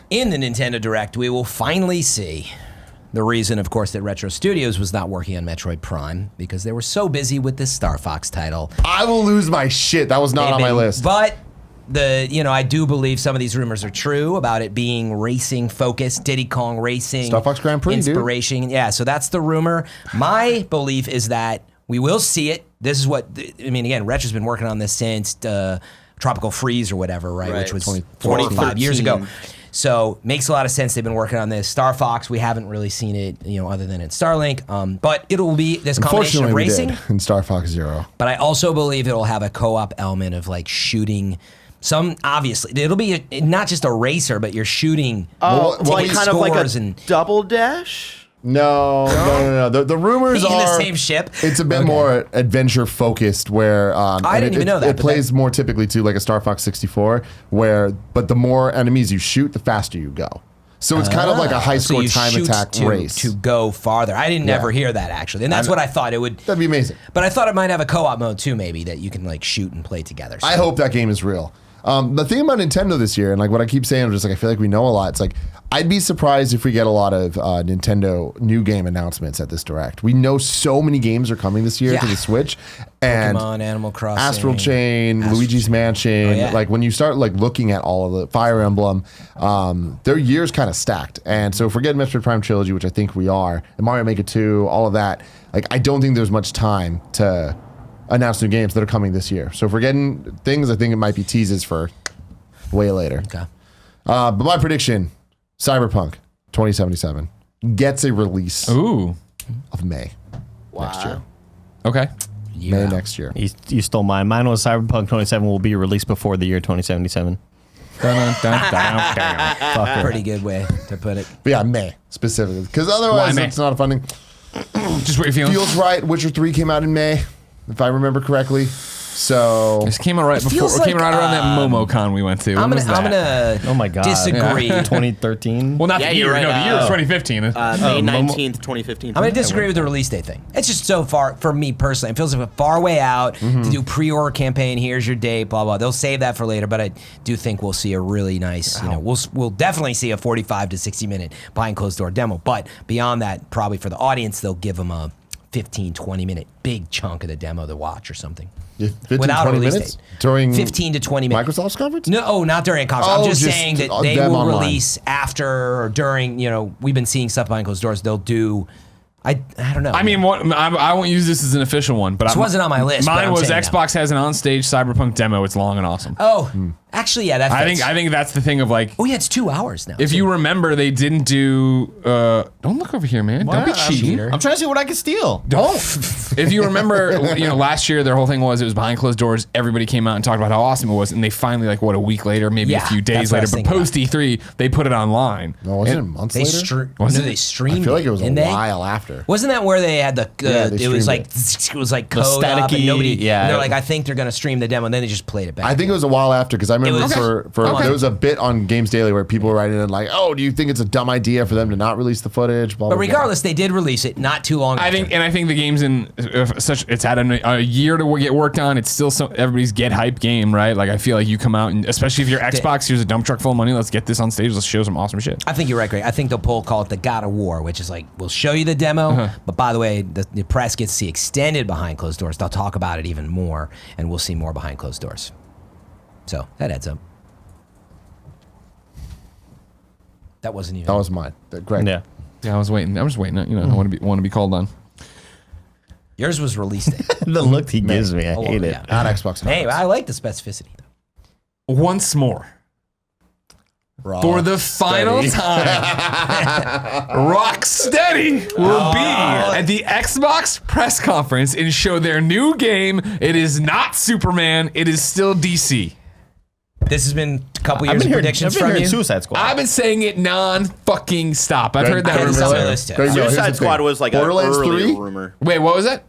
In the Nintendo Direct, we will finally see the reason, of course, that Retro Studios was not working on Metroid Prime, because they were so busy with this Star Fox title. I will lose my shit. That was not They've on my been- list. But I do believe some of these rumors are true about it being racing focused, Diddy Kong Racing, Star Fox Grand Prix, dude. inspiration. Yeah, so that's the rumor. My belief is that we will see it. This is what again, Retro's been working on this since Tropical Freeze or whatever, right? Which was 45 years ago. So makes a lot of sense. They've been working on this. Star Fox, we haven't really seen it, other than in Starlink. But it'll be this combination of Unfortunately, racing. we did in Star Fox Zero. But I also believe it'll have a co-op element of like shooting. Obviously, it'll be not just a racer, but you're shooting. Like kind of like scores a and double dash. No. The rumors in are the same ship. It's a bit more adventure focused, where I didn't even know that, It but plays more typically to like a Star Fox 64, but the more enemies you shoot, the faster you go. So it's kind of like a high So score you time shoot attack race. to go farther. I didn't ever hear that actually, and that's what I thought it would. That'd be amazing. But I thought it might have a co-op mode too, maybe that you can like shoot and play together. So. I hope that game is real. The thing about Nintendo this year, and like what I keep saying, I'm just like I feel like we know a lot. It's like I'd be surprised if we get a lot of Nintendo new game announcements at this Direct. We know so many games are coming this year to the Switch, and Pokemon, Animal Crossing, Astral Chain, Luigi's Mansion. Oh, yeah. Like when you start like looking at all of the Fire Emblem, their year's kind of stacked. And so if we're getting Metroid Prime Trilogy, which I think we are, and Mario Maker 2, all of that, like I don't think there's much time to announce new games that are coming this year. So if we're getting things, I think it might be teases for way later. Okay. But my prediction, Cyberpunk 2077 gets a release Ooh. of May next year. Okay. May next year. You stole mine. Mine was Cyberpunk 27 will be released before the year 2077. Pretty good way to put it. But yeah, May specifically. Because otherwise, May? it's not a fun thing. Just what you're feeling. Feels right. Witcher 3 came out in May, if I remember correctly. So This came out right before. feels It came like, out around that MomoCon we went to. I'm When was that? gonna Oh my god. disagree. 2013. Well, not Yeah, the year. you're right. No, the year was 2015. May Momo- 19th, 2015. I'm gonna disagree with the release date thing. It's just so far for me personally. It feels like a far way out to do pre-order campaign. Here's your date, blah blah. They'll save that for later, but I do think we'll see a really nice. We'll definitely see a 45 to 60 minute behind closed door demo. But beyond that, probably for the audience, they'll give them a 15, 20 minute big chunk of the demo to watch or something. 15, Without a 20 release minutes date. during 15 to 20 minutes. Microsoft's conference? No, not during a conference. Oh, I'm just just saying that on they them will online. release after or during, we've been seeing stuff behind closed doors. They'll do, I don't know. I mean, I won't use this as an official one, but This wasn't on my list, but Mine I'm was saying Xbox has an onstage Cyberpunk demo. It's long and awesome. Oh, actually, yeah, that I fits. think that's the thing of like. Oh, yeah, it's 2 hours now. If you remember, they didn't do. Don't look over here, man. Don't be cheating. I'm trying to see what I can steal. Don't. If you remember, last year their whole thing was it was behind closed doors. Everybody came out and talked about how awesome it was, and they finally a week later, maybe Yeah, a few days that's what I later, was but thinking post E3 they put it online. No, wasn't it months they later? they streamed. I feel like it was a didn't they? while after. Wasn't that where they had the? Yeah, they it was streamed like code up and staticky, nobody. yeah. And they're like, I think they're gonna stream the demo, and then they just played it back. I think it was a while after because I remember was- there was a bit on Games Daily where people were writing in like, "Oh, do you think it's a dumb idea for them to not release the footage?" Blah, But blah, blah. regardless, they did release it not too long. I after. think the game's in such. It's had a year to get worked on. It's still everybody's get hype game, right? Like I feel like you come out and especially if you're Xbox, here's a dump truck full of money. Let's get this on stage. Let's show some awesome shit. I think you're right, Greg. I think they'll call it the God of War, which is like, we'll show you the demo, but by the way, the press gets to see extended behind closed doors. They'll talk about it even more, and we'll see more behind closed doors. So that adds up. That wasn't even. That was mine. Greg. Yeah. Yeah, I was waiting. I was waiting. You know, I want to be called on. Yours was release date. The look he gives me, I hate it. Yeah. Not Xbox. Hey, I like the specificity. Once more. For the final time, Rocksteady will be at the Xbox press conference and show their new game. It is not Superman. It is still DC. This has been a couple years of predictions from you. Suicide Squad. I've been saying it non-fucking stop. I've heard that I had this on my rumor. list too. Greg, here's the Suicide Squad thing. was like an Borderlands early 3? rumor. Wait, what was that?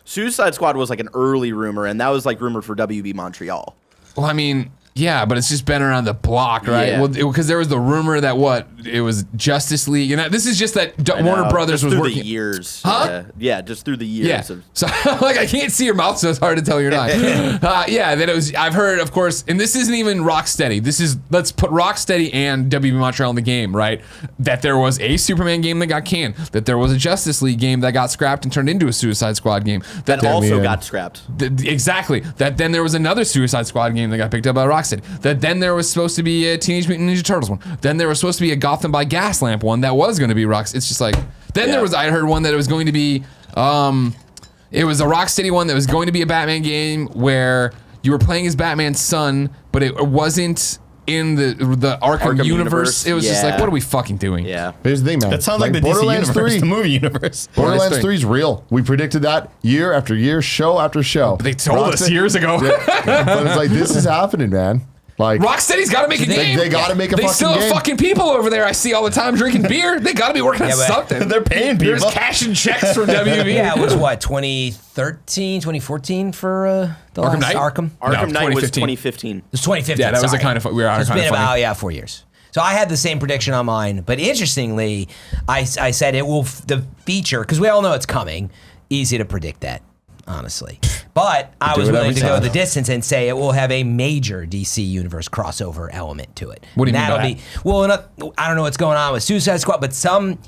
Suicide Squad was like an early rumor, and that was like rumored for WB Montreal. Well, I mean, yeah, but it's just been around the block, right? Yeah. Well, because there was the rumor that it was Justice League, and this is just that Warner Brothers just was through working. the years. Huh? Yeah, just through the years. Yeah. Of, So like I can't see your mouth, so it's hard to tell you're not. Yeah, that it was. I've heard, of course, and this isn't even Rocksteady. This is let's put Rocksteady and WB Montreal in the game, right? That there was a Superman game that got canned. That there was a Justice League game that got scrapped and turned into a Suicide Squad game. that also got scrapped. Exactly. That then there was another Suicide Squad game that got picked up by Rocksteady. That then there was supposed to be a Teenage Mutant Ninja Turtles one. Then there was supposed to be a Gotham by Gaslamp one that was going to be Rocks. It's just like then there was I heard one that it was going to be it was a Rocksteady one that was going to be a Batman game where you were playing as Batman's son, but it wasn't in the Arkham universe. It was just like, what are we fucking doing? Yeah. Here's the thing, man. That sounds like the DC Borderlands universe, 3. the movie universe. Borderlands 3 is real. We predicted that year after year, show after show. They told us years ago. But it's like, this is happening, man. Like, Rocksteady's got to make a game. they got to make a They fucking still have game. fucking people over there I see all the time drinking beer. They got to be working on Yeah, but something. They're paying There's people. cashing checks from WB. Yeah, it was what, 2013, 2014 for the Arkham last Knight? Arkham? Arkham Knight was 2015. 2015. It was 2015. Yeah, that was sorry. a kind of we were out of It's kind been of funny. about 4 years. So I had the same prediction on mine, but interestingly, I said it will the feature because we all know it's coming. Easy to predict that, honestly. But I was it willing every to go time. the distance and say it will have a major DC Universe crossover element to it. What do you mean by That'll that? well, I don't know what's going on with Suicide Squad, but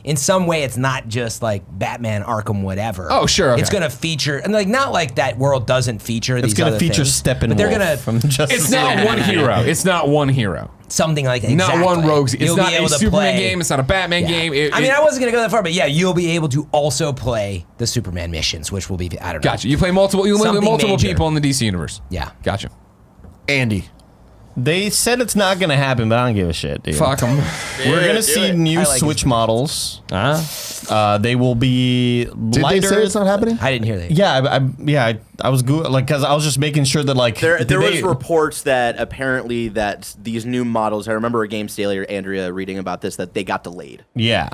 in some way it's not just like Batman, Arkham, whatever. Oh, sure, okay. It's going to feature, and like not like that world doesn't feature these It's going other to feature things, Steppenwolf but they're going to from Justice It's not League. one hero. It's not one hero. something like that. Not one rogue. It's You'll not be a able to Superman play. game. It's not a Batman game. I mean, I wasn't gonna go that far, but yeah, you'll be able to also play the Superman missions, which will be I don't know. Gotcha. You play multiple. You play Something multiple major. people in the DC universe. Yeah. Gotcha. Andy. They said it's not going to happen, but I don't give a shit, dude. Fuck them. We're going to see new I like Switch his- models. They will be Did lighter. they say it's not happening? I didn't hear that. Yeah, I was good, like, because I was just making sure that, like, There did was they- reports that apparently that these new models. I remember a Games Daily or Andrea reading about this that they got delayed. Yeah.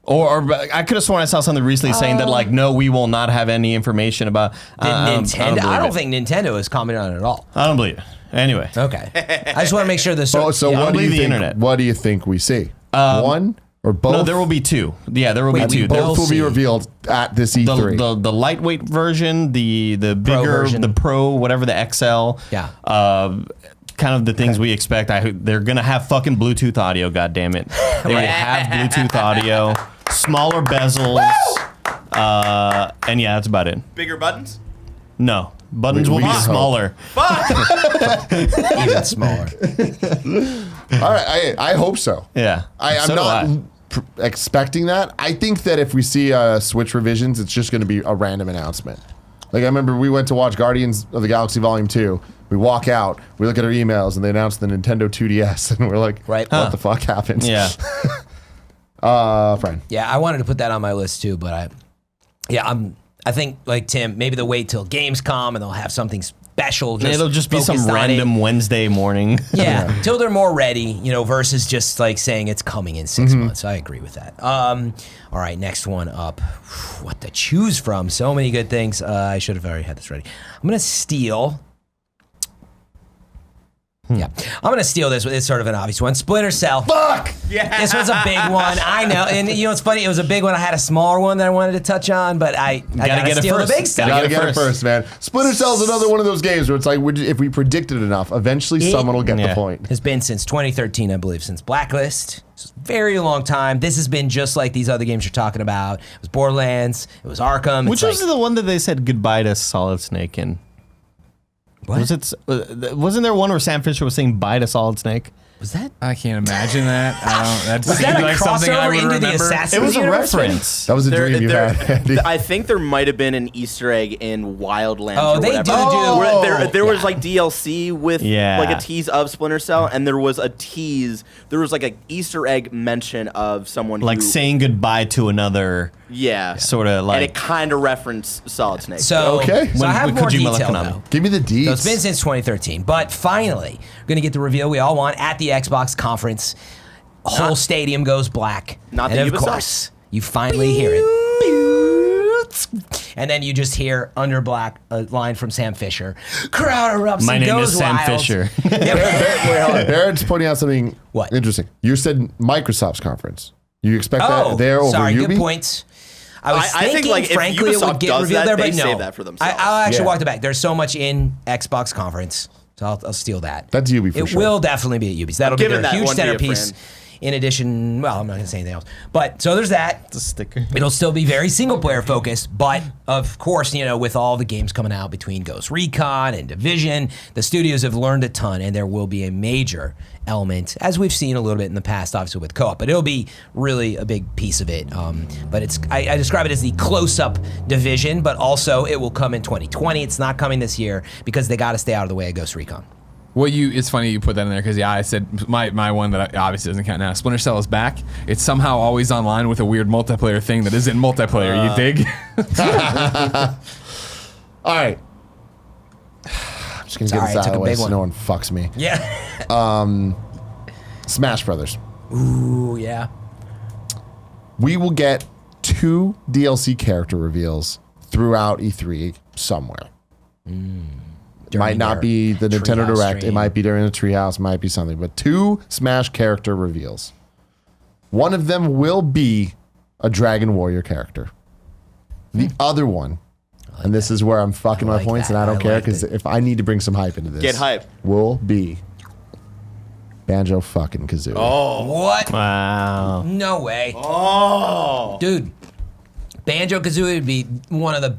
Or I could have sworn I saw something recently saying that, like, no, we will not have any information about Nintendo. I don't believe think Nintendo has commented on it at all. it. I don't believe it. Anyway. Okay. I just want to make sure this. So I what do you believe the think? internet. What do you think we see? One or both? No, there will be two. Yeah, there will Wait, be two. both There- Both will be revealed at this E3. the lightweight version, the bigger, version. the Pro, whatever, the XL. Yeah. Kind of the things we expect. They're gonna have fucking Bluetooth audio. God damn it! They will have Bluetooth audio, smaller bezels, and yeah, that's about it. Bigger buttons. No, buttons We- will we be hope. smaller. even smaller. All right, I hope so. Yeah, I'm So do not I. expecting that. I think that if we see Switch revisions, it's just going to be a random announcement. Like I remember we went to watch Guardians of the Galaxy Volume 2. We walk out, we look at our emails, and they announce the Nintendo 2DS, and we're like, Right. what the fuck happened? Yeah. Fran. Yeah, I wanted to put that on my list too, but I think like Tim, maybe they'll wait till Gamescom and they'll have something special. It'll just be some focused on it. random Wednesday morning. Yeah, till they're more ready, versus just like saying it's coming in 6 months. I agree with that. All right, next one up. What to choose from? So many good things. I should have already had this ready. I'm gonna steal. Yeah, I'm gonna steal this. It's sort of an obvious one. Splinter Cell. Fuck yeah! This was a big one. I know, and it's funny. It was a big one. I had a smaller one that I wanted to touch on, but I gotta get it steal the first. big stuff. Gotta get it first, man. Splinter Cell's another one of those games where it's like, if we predicted enough, eventually someone will get the point. Has been since 2013, I believe, since Blacklist. It's a very long time. This has been just like these other games you're talking about. It was Borderlands. It was Arkham. Which was the one that they said goodbye to Solid Snake in? Wasn't there one where Sam Fisher was saying bye to Solid Snake? Was that? I can't imagine that. That Was seemed that a like something I crossover would into the remember. Assassin's It was a universe? reference. That was a dream you had, Andy. I think there might have been an Easter egg in Wildlands. Oh, or they whatever. do. Where there was like DLC with Yeah. like a tease of Splinter Cell, and there was like an Easter egg mention of someone Like who, saying goodbye to another. yeah, Sort of like. and it kind of referenced Solid Snake. So, Okay. so I have With more Kojima detail Konami. though. Give me the deeds. So it's been since 2013, but finally, we're gonna get the reveal we all want at the Xbox conference. Whole stadium goes black, Not and the of Ubisoft. course, you finally hear it. And then you just hear under black a line from Sam Fisher. Crowd erupts My and name goes is Sam wild. Fisher. Barrett's pointing out something What? interesting. You said Microsoft's conference. You expect Oh, that there over sorry, Ubi? good points. I was I think, thinking, like, if frankly, it Ubisoft would get does revealed that, there, they but no. save that for themselves. I'll actually Yeah. walk it back. There's so much in Xbox conference, so I'll steal that. That's Ubi for It sure. will definitely be at Ubi's. That'll Given be their that huge one via centerpiece. Fran. In addition, well, I'm not going to say anything else. But so there's that. It's a sticker. It'll still be very single player focused, but of course, with all the games coming out between Ghost Recon and Division, the studios have learned a ton, and there will be a major element, as we've seen a little bit in the past, obviously with co-op, but it'll be really a big piece of it. But I describe it as the close-up Division, but also it will come in 2020. It's not coming this year because they got to stay out of the way of Ghost Recon. It's funny you put that in there because I said my one that obviously doesn't count now. Splinter Cell is back. It's somehow always online with a weird multiplayer thing that isn't multiplayer. You dig? All right. I'm just going to get Sorry, this I out took of the a way big so one. no one fucks me. Yeah. Smash Brothers. Ooh, yeah. We will get 2 DLC character reveals throughout E3 somewhere. Might not their be the Nintendo Treehouse Direct. It stream. might be during the Treehouse. Might be something. But 2 Smash character reveals. One of them will be a Dragon Warrior character. The other one, and this is where I'm fucking I my like points, that. and I don't I care like because it. if I need to bring some hype into this, Get hype. will be Banjo fucking Kazooie. What? Wow. No way. Oh, Dude, Banjo Kazooie would be one of the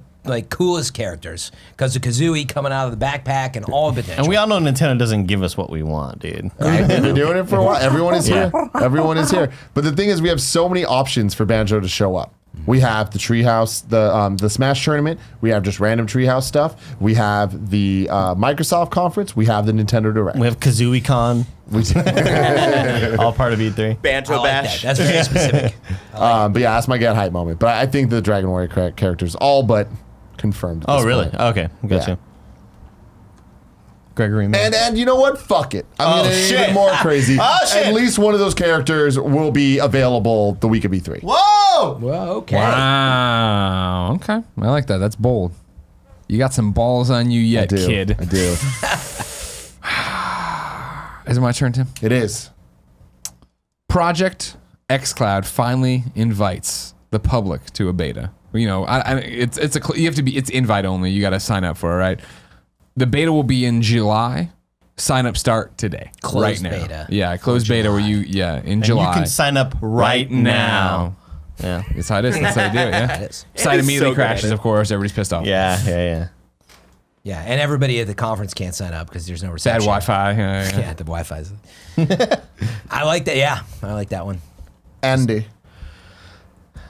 coolest characters because of Kazooie coming out of the backpack and all of it. And we all know Nintendo doesn't give us what we want, dude. They've been doing it for a while. Everyone is here. Everyone is here. But the thing is, we have so many options for Banjo to show up. We have the Treehouse, the Smash tournament. We have just random Treehouse stuff. We have the Microsoft conference. We have the Nintendo Direct. We have Kazooie Con. All part of E3. Banjo I like Bash. that. That's very specific. But yeah, that's my get hype moment. But I think the Dragon Warrior characters all but confirmed. at Oh, this really? point. Okay. Gotcha. Yeah. Gregory Mann. And you know what? Fuck it. I'm gonna shit. even more crazy. Oh, shit. At least one of those characters will be available the week of E3. Whoa! Well, okay. Wow. Okay. I like that. That's bold. You got some balls on you yet, kid. I do. Is it my turn, Tim? It is. Project xCloud finally invites the public to a beta. You know, it's invite only. You got to sign up for it, right? The beta will be in July. Sign up start today. Closed right now. beta. Yeah, closed beta where in And July. you can sign up right now. Yeah. That's how it is. That's how you do it, yeah. It is. Site Andy's immediately so good at crashes, it. of course. Everybody's pissed off. Yeah. Yeah, and everybody at the conference can't sign up because there's no Bad reception. Wi-Fi. Yeah, the Wi-Fi's. I like that. Yeah, I like that one. Andy.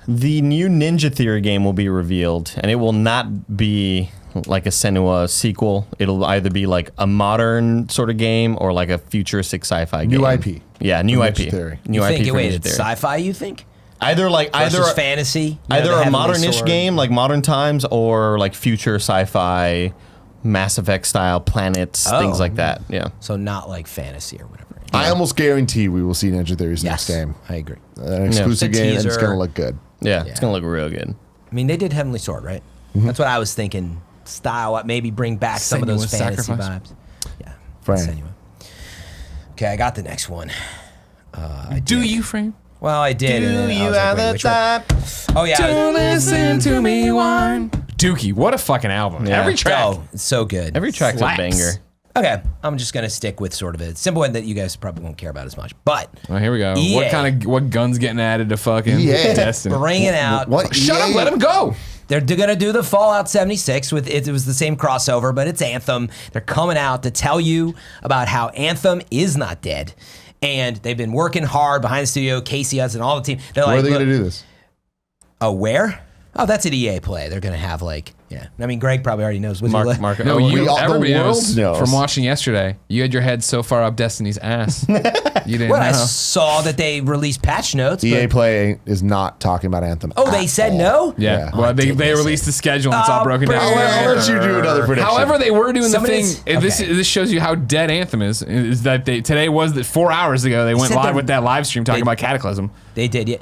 The new Ninja Theory game will be revealed, and it will not be like a Senua sequel. It'll either be like a modern sort of game or like a futuristic sci-fi game. New IP. Yeah, new For IP. Ninja Theory. New You IP think for wait, Ninja it's Theory. sci-fi? You think? Either Versus fantasy. You know, either the a heavenly modern-ish sword. game like Modern Times or like future sci-fi, Mass Effect style planets, things like that. Yeah. So not like fantasy or whatever. I almost guarantee we will see Ninja Theory's next game. I agree. An exclusive The game, and it's teaser. going to look good. Yeah, it's gonna look real good. I mean, they did Heavenly Sword, right? That's what I was thinking. Style, maybe bring back some of those Senua's fantasy sacrifice. vibes. Yeah. Fran. Senua. Okay, I got the next one. Do you, Fran? Well, I did. and then I was like, wait, which one? Oh yeah. Don't listen to me whine. Dookie, what a fucking album. Yeah. Every track. Oh, it's so good. Every track's Slaps. a banger. Okay, I'm just gonna stick with sort of a simple one that you guys probably won't care about as much. But Well, here we go. EA. What guns getting added to fucking EA. Destiny? bring it out. What? Shut up, EA? let him go. They're gonna do the Fallout 76 with it. It was the same crossover, but it's Anthem. They're coming out to tell you about how Anthem is not dead, and they've been working hard behind the studio. Casey Hudson, all the team. They're Where like, are they going to do this? Oh, where? Oh, that's at EA Play. They're gonna have I mean, Greg probably already knows. Mark. No, everybody the world knows from knows. watching yesterday. You had your head so far up Destiny's ass. You didn't Well, know. I saw that they released patch notes. EA But, Play is not talking about Anthem. oh, they at said all. no? Yeah. Oh, Well, I they did miss released it. the schedule and it's all broken down. I'll let you do another prediction. However, they were doing the thing. Somebody's- okay. This shows you how dead Anthem is. Is that today was that 4 hours ago they went said live they're- with that live stream talking they- about Cataclysm. They did, yeah.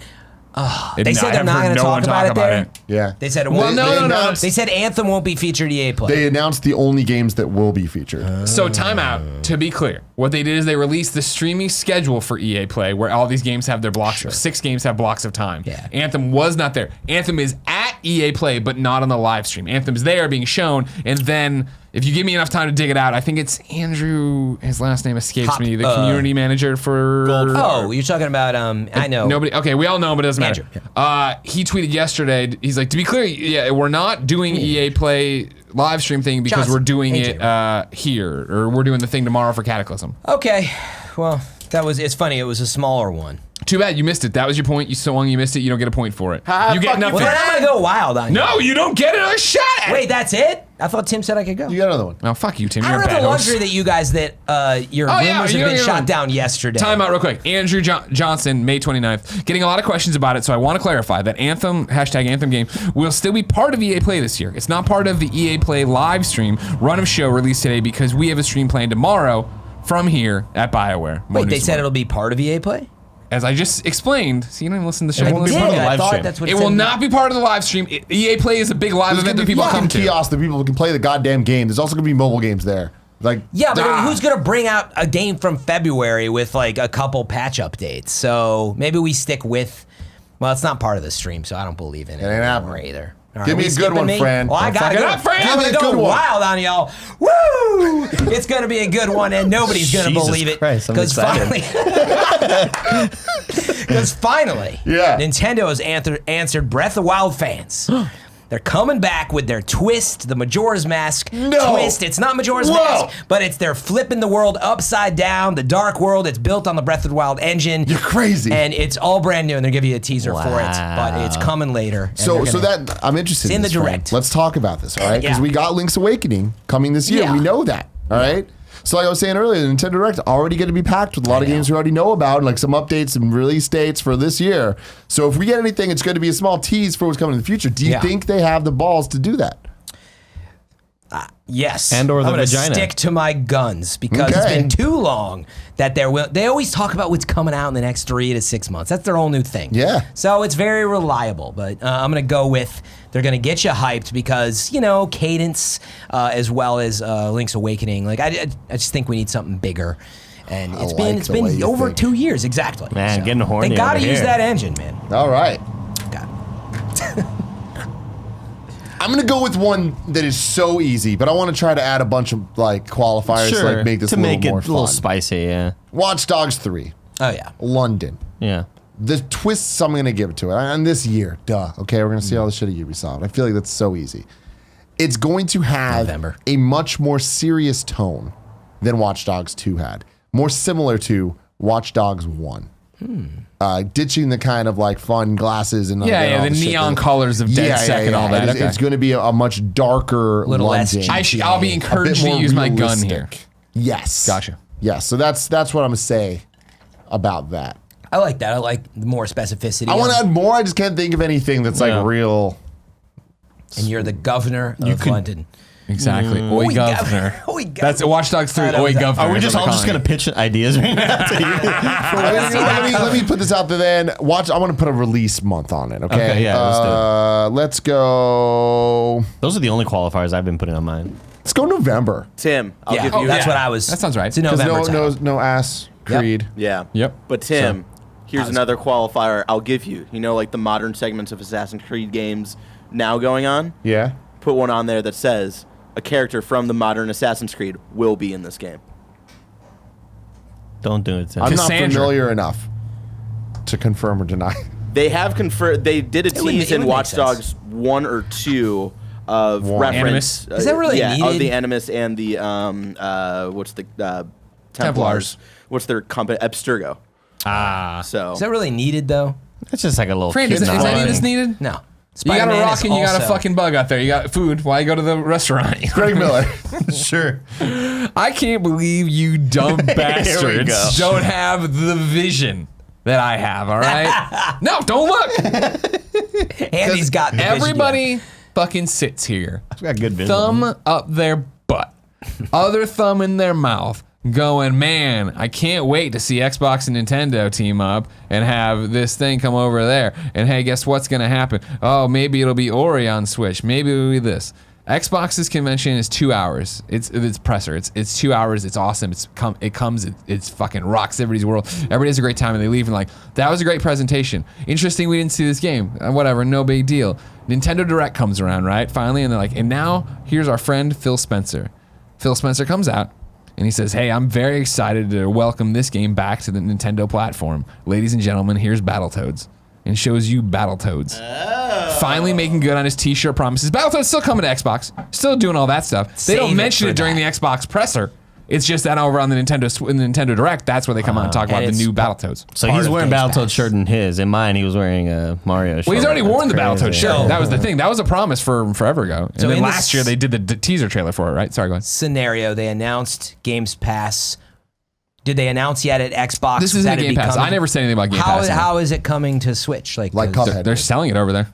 They They said they're not going to talk about it there. Yeah. They said it Well, won't. no. They said Anthem won't be featured EA Play. They announced the only games that will be featured. So timeout. To be clear, what they did is they released the streaming schedule for EA Play, where all these games have their blocks. 6 games have blocks of time. Yeah. Anthem was not there. Anthem is at EA Play, but not on the live stream. Anthem's there, being shown, and then if you give me enough time to dig it out, I think it's Andrew. His last name escapes me. The community manager for. Oh, you're talking about I know. Nobody. Okay, we all know, but it doesn't matter. Andrew, He tweeted yesterday. He's like, to be clear, yeah, we're not doing EA Play live stream thing because Johnson, we're doing AJ. it here, or we're doing the thing tomorrow for Cataclysm. Okay, well, it's funny. It was a smaller one. Too bad you missed it. That was your point. You swung. You missed it. You don't get a point for it. You get fuck nothing. Well, then I'm going to go wild on you. No, you don't get another shot at it. Wait, that's it? I thought Tim said I could go. You got another one. Oh, fuck you, Tim. I You're a don't have bad the host. luxury that you guys your Oh, yeah, rumors you have know, been you shot know. down yesterday. Time out real quick. Andrew Johnson, May 29th, getting a lot of questions about it, so I want to clarify that Anthem, #Anthem game, will still be part of EA Play this year. It's not part of the EA Play live stream run of show released today because we have a stream planned tomorrow from here at BioWare. More Wait, they news said tomorrow. it'll be part of EA Play? As I just explained, so you don't even listen to the show. It you won't be listen part to of the I live thought stream. that's what It will not be part of the live stream. EA Play is a big live There's event going to that be people fucking come to. kiosks that people can play the goddamn game. There's also going to be mobile games there. Like, Yeah, but who's going to bring out a game from February with like a couple patch updates? So maybe we stick with. Well, it's not part of the stream, so I don't believe in it ain't anymore happening. either. All Give are me we a good skipping one, me? Fran. Well, I Don't got fuck it up, Fran. I'm Give me a going good one. wild on y'all. Woo! It's going to be a good one, and nobody's going to Jesus believe it Christ, I'm finally, excited. because finally, Yeah. Nintendo has answered Breath of the Wild fans. They're coming back with their twist, the Majora's Mask twist. It's not Majora's Mask, but it's they're flipping the world upside down. The Dark World, it's built on the Breath of the Wild engine. You're crazy. And it's all brand new, and they're giving you a teaser for it, but it's coming later. and So they're gonna- that I'm interested It's in this, the Fran. direct. Let's talk about this, all right? Because Yeah. we got Link's Awakening coming this year. Yeah. We know that, all right? So like I was saying earlier, the Nintendo Direct already going to be packed with a lot of games we already know about, and like some updates and release dates for this year. So if we get anything, it's going to be a small tease for what's coming in the future. Do you Yeah. think they have the balls to do that? Yes. And or the I'm gonna vagina. stick to my guns because it's Okay. been too long that they always talk about what's coming out in the next 3 to 6 months. That's their whole new thing. Yeah. So it's very reliable, but I'm going to go with they're going to get you hyped because, Cadence as well as Link's Awakening. Like I just think we need something bigger. And it's like been the way you over think. 2 years exactly. Man, getting horny They got to over use here. that engine, man. All right. God. I'm going to go with one that is so easy, but I want to try to add a bunch of like qualifiers to like make this to a little make it more a little fun. spicy, yeah. Watch Dogs 3, Oh yeah. London. Yeah. The twists I'm going to give it to it. And this year, duh. Okay, we're going to see all the shit at Ubisoft. I feel like that's so easy. It's going to have November. a much more serious tone than Watch Dogs 2 had. More similar to Watch Dogs 1. Ditching the kind of like fun glasses and Yeah, and yeah, all the shit neon that- colors of DedSec and all that. It's, Okay. it's going to be a much darker, Little less London. I'll be a bit encouraged to more use my gun realistic. here. Yes. Gotcha. Yes. So that's what I'm going to say about that. I like that. I like more specificity. I want to add more. I just can't think of anything that's Yeah. like real. And you're the governor of London. Exactly. Oi, Oi, governor. Gov- Oi, Gov- That's Watch Dogs 3. I know Oi, that. governor. Are we is just what all they're just going calling to pitch ideas right now to you? let me put this out there then. Watch. I want to put a release month on it. Okay. Okay, yeah, let's do it. Let's go. Those are the only qualifiers I've been putting on mine. Let's go November. Tim, I'll Yeah, give you. that's yeah. what I was. That sounds right. It's a Because November title. no ass Creed. Yeah. Yep. But Tim, here's another qualifier I'll give you. You know, like the modern segments of Assassin's Creed games now going on? Yeah. Put one on there that says a character from the modern Assassin's Creed will be in this game. Don't do it, Tim. I'm not Cassandra. familiar enough to confirm or deny. They have confirmed. They did a It would- tease it in would make Watch Dogs 1 or 2 of reference. Animus? Is that really Of needed? the Animus and the what's the Templars. What's their company? Abstergo. So Is that really needed though? It's just like a little. Fran, kid is any of novel. this needed? No. You got a Spider-Man rock is and you got a also- fucking bug out there. You got food. Why go to the restaurant? Greg Miller. Sure. I can't believe you dumb bastards go. don't have the vision that I have, all right? No, don't look. Andy's got the vision, Everybody fucking sits here, I've got good vision. thumb up their butt, other thumb in their mouth, going, man, I can't wait to see Xbox and Nintendo team up and have this thing come over there. And hey, guess what's going to happen? Oh, maybe it'll be Ori on Switch. Maybe it'll be this. Xbox's convention is 2 hours. It's presser. It's 2 hours. It's awesome. It's fucking rocks everybody's world. Everybody has a great time and they leave and like, that was a great presentation. Interesting we didn't see this game. Whatever, no big deal. Nintendo Direct comes around, right? Finally, and they're like, and now here's our friend Phil Spencer. Phil Spencer comes out and he says, hey, I'm very excited to welcome this game back to the Nintendo platform. Ladies and gentlemen, here's Battletoads. And shows you Battletoads. Finally making good on his t-shirt promises. Battletoads still coming to Xbox. Still doing all that stuff. They Save don't it mention for it during that. the Xbox presser. It's just that over on the Nintendo Direct, that's where they come out and talk about and the it's new Battletoads. So part he's of wearing Games Battletoads Pass. shirt in his. In mine, he was wearing a Mario shirt. Well, he's already That's worn the crazy. Battletoads shirt. So- That was the thing. That was a promise for forever ago. And So then in last this- year they did the teaser trailer for it, right? Sorry, go ahead. Scenario, they announced Games Pass. Did they announce yet at Xbox? This isn't that a it'd Game be Pass. coming? I never said anything about Game How, Pass. how is it coming to Switch? Like Cuphead. They're selling it over there.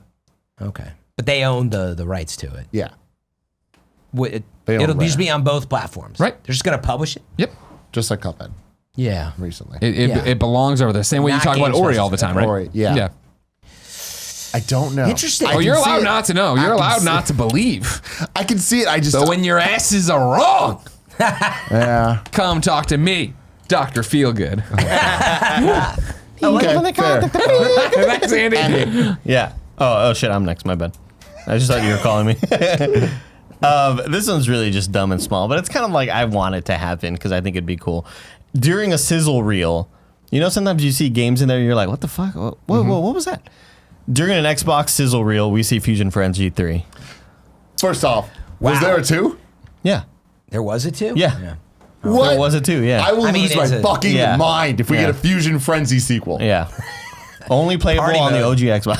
Okay, but they own the rights to it. Yeah. It'll own just Rare. be on both platforms. Right. They're just gonna publish it. Yep. Just like Cuphead Yeah. recently. It Yeah. belongs over there. Same way you Not talk about Games Ori Pass. all the time, right? Ori, yeah. Yeah. I don't know. Interesting. I Oh, can you're see allowed it. not to know. I You're can allowed see not it. to believe. I can see it. I just. But when your asses are wrong, yeah. come talk to me, Dr. Feelgood. Okay. Fair. That's Andy. Yeah. Oh shit, I'm next. My bad. I just thought you were calling me. This one's really just dumb and small, but it's kind of like I want it to happen because I think it'd be cool. During a sizzle reel, you know, sometimes you see games in there, you're like, what the fuck? Whoa, what was that? During an Xbox sizzle reel, we see Fusion Frenzy 3. First off, was Wow. there a 2? Yeah. There was a 2? Yeah. What? There was a 2, yeah. I will I mean, lose my it's a- fucking Yeah. mind if we Yeah. get a Fusion Frenzy sequel. Yeah. Only playable Party on the mode. OG Xbox.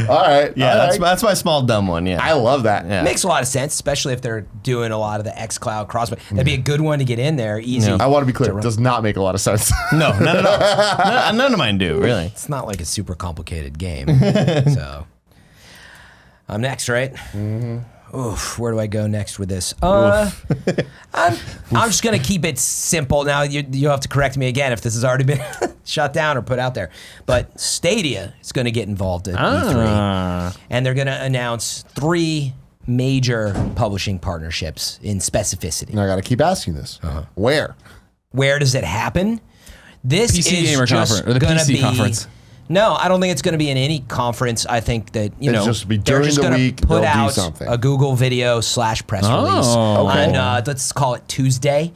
All right. Yeah, all right. that's my small dumb one, yeah. I love that. Yeah. Makes a lot of sense, especially if they're doing a lot of the xCloud crossplay. That'd be a good one to get in there. Easy. I want to be clear. It does not make a lot of sense. No, none at all. None of mine do, really. It's not like a super complicated game. So I'm next, right? Mm-hmm. Oof, where do I go next with this? I'm just gonna keep it simple. Now you'll have to correct me again if this has already been shut down or put out there. But Stadia is gonna get involved at E3, and they're gonna announce 3 major publishing partnerships in specificity. And I got to keep asking this. Where? Where does it happen? This PC is Gamer just Conference, or the gonna PC be, conference. No, I don't think it's going to be in any conference. I think that It's just be they're during just the gonna week, put they'll do out something. a Google video / press release Oh. Okay. on let's call it Tuesday.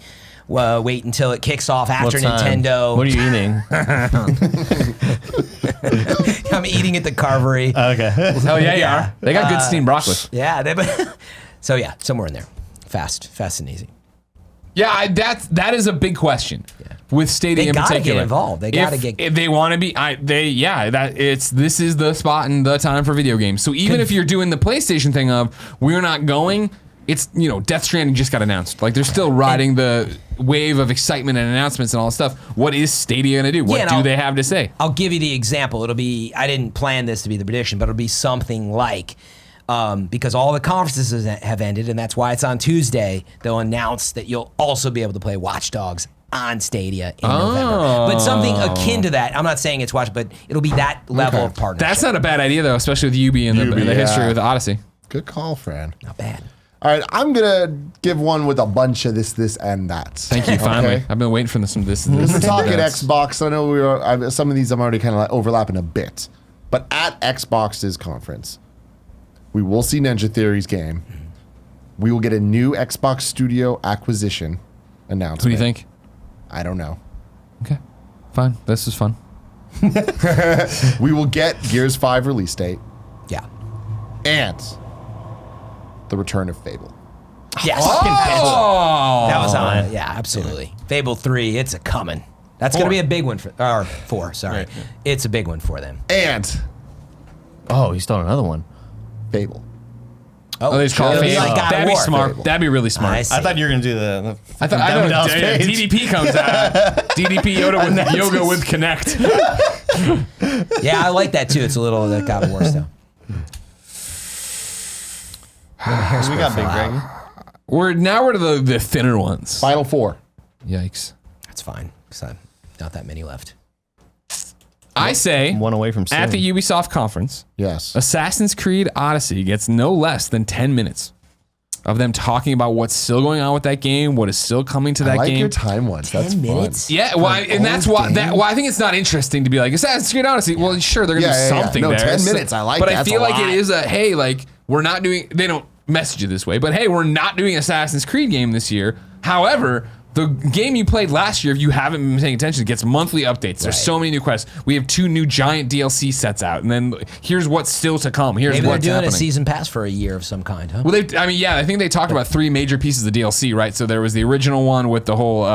Wait until it kicks off after What time? Nintendo. What are you eating? I'm eating at the Carvery. Okay. Oh, yeah, you are. They got good steamed broccoli. Yeah, so yeah, somewhere in there, fast and easy. Yeah, that is a big question with Stadia They in gotta particular. get involved. They gotta if they want to be, this is the spot and the time for video games. So even if you're doing the PlayStation thing of we're not going, it's Death Stranding just got announced. Like they're still riding the wave of excitement and announcements and all that stuff. What is Stadia gonna do? What and do they have to say? I'll give you the example. It'll be, I didn't plan this to be the prediction, but it'll be something like, because all the conferences have ended, and that's why it's on Tuesday, they'll announce that you'll also be able to play Watch Dogs on Stadia in November. But something akin to that. I'm not saying it's Watch, but it'll be that level of partnership. That's not a bad idea though, especially with UB and UB, the history yeah. with Odyssey. Good call, Fran. not bad. All right, I'm gonna give one with a bunch of this, and that. Thank you. Finally, Okay? I've been waiting for this. We're talking that's- Xbox. I know some of these I'm already kind of like overlapping a bit, but at Xbox's conference, we will see Ninja Theory's game. We will get a new Xbox Studio acquisition announcement. Who do you think? I don't know. Okay, fine. This is fun. We will get Gears 5 release date Yeah. and the return of Fable. Yes. Oh, That was on it. Yeah, absolutely. Fable 3, it's a coming. That's going to be a big one for, or 4, sorry. Right. It's a big one for them. And Oh, he's done another one. Fable. Oh, they just call it it'll be Fable. like God of That'd be War. smart. Fable. That'd be really smart. I see. I thought you were gonna do the I thought I know DDP comes out. DDP Yoga with Connect. Yeah, I like that too. It's a little that God of War stuff. We got Big Greg. We're to the thinner ones. Final 4. Yikes. That's fine. Because not that many left. I say One away from at soon. the Ubisoft conference, Yes. Assassin's Creed Odyssey gets no less than 10 minutes of them talking about what's still going on with that game, what is still coming to that I like game. your time ones. That's 10 fun. minutes? Yeah, why, and that's why game? why I think it's not interesting to be like Assassin's Creed Odyssey. Well, sure, they're gonna Yeah, do yeah, yeah. something No, there. 10 minutes, I like but that. I That's feel a like lot. it is a hey, like we're not doing. They don't message you this way, but hey, we're not doing Assassin's Creed game this year. However, the game you played last year, if you haven't been paying attention, gets monthly updates. There's so many new quests. We have 2 new giant DLC sets out, and then here's what's still to come. Here's Maybe they're what's doing happening. a season pass for a year of some kind, huh? Well, I think they talked about 3 major pieces of DLC, right? So there was the original one with the whole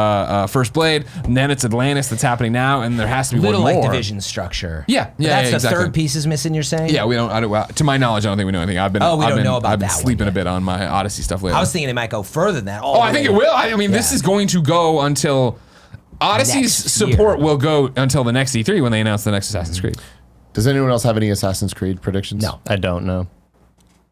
First Blade, and then it's Atlantis that's happening now, and there has to be Little one like more. division structure. Yeah, But yeah, that's yeah, the exactly. third piece is missing, you're saying? Yeah, we don't. Well, to my knowledge, I don't think we know anything. I've been. Oh, we I've don't been, know about I've been that one sleeping a yet. bit on my Odyssey stuff lately. I was thinking they might go further than that. Oh, I think it will. I mean, this is going to go until Odyssey's Next support year. will go until the next E3 when they announce the next Assassin's Creed. Does anyone else have any Assassin's Creed predictions? No. I don't know.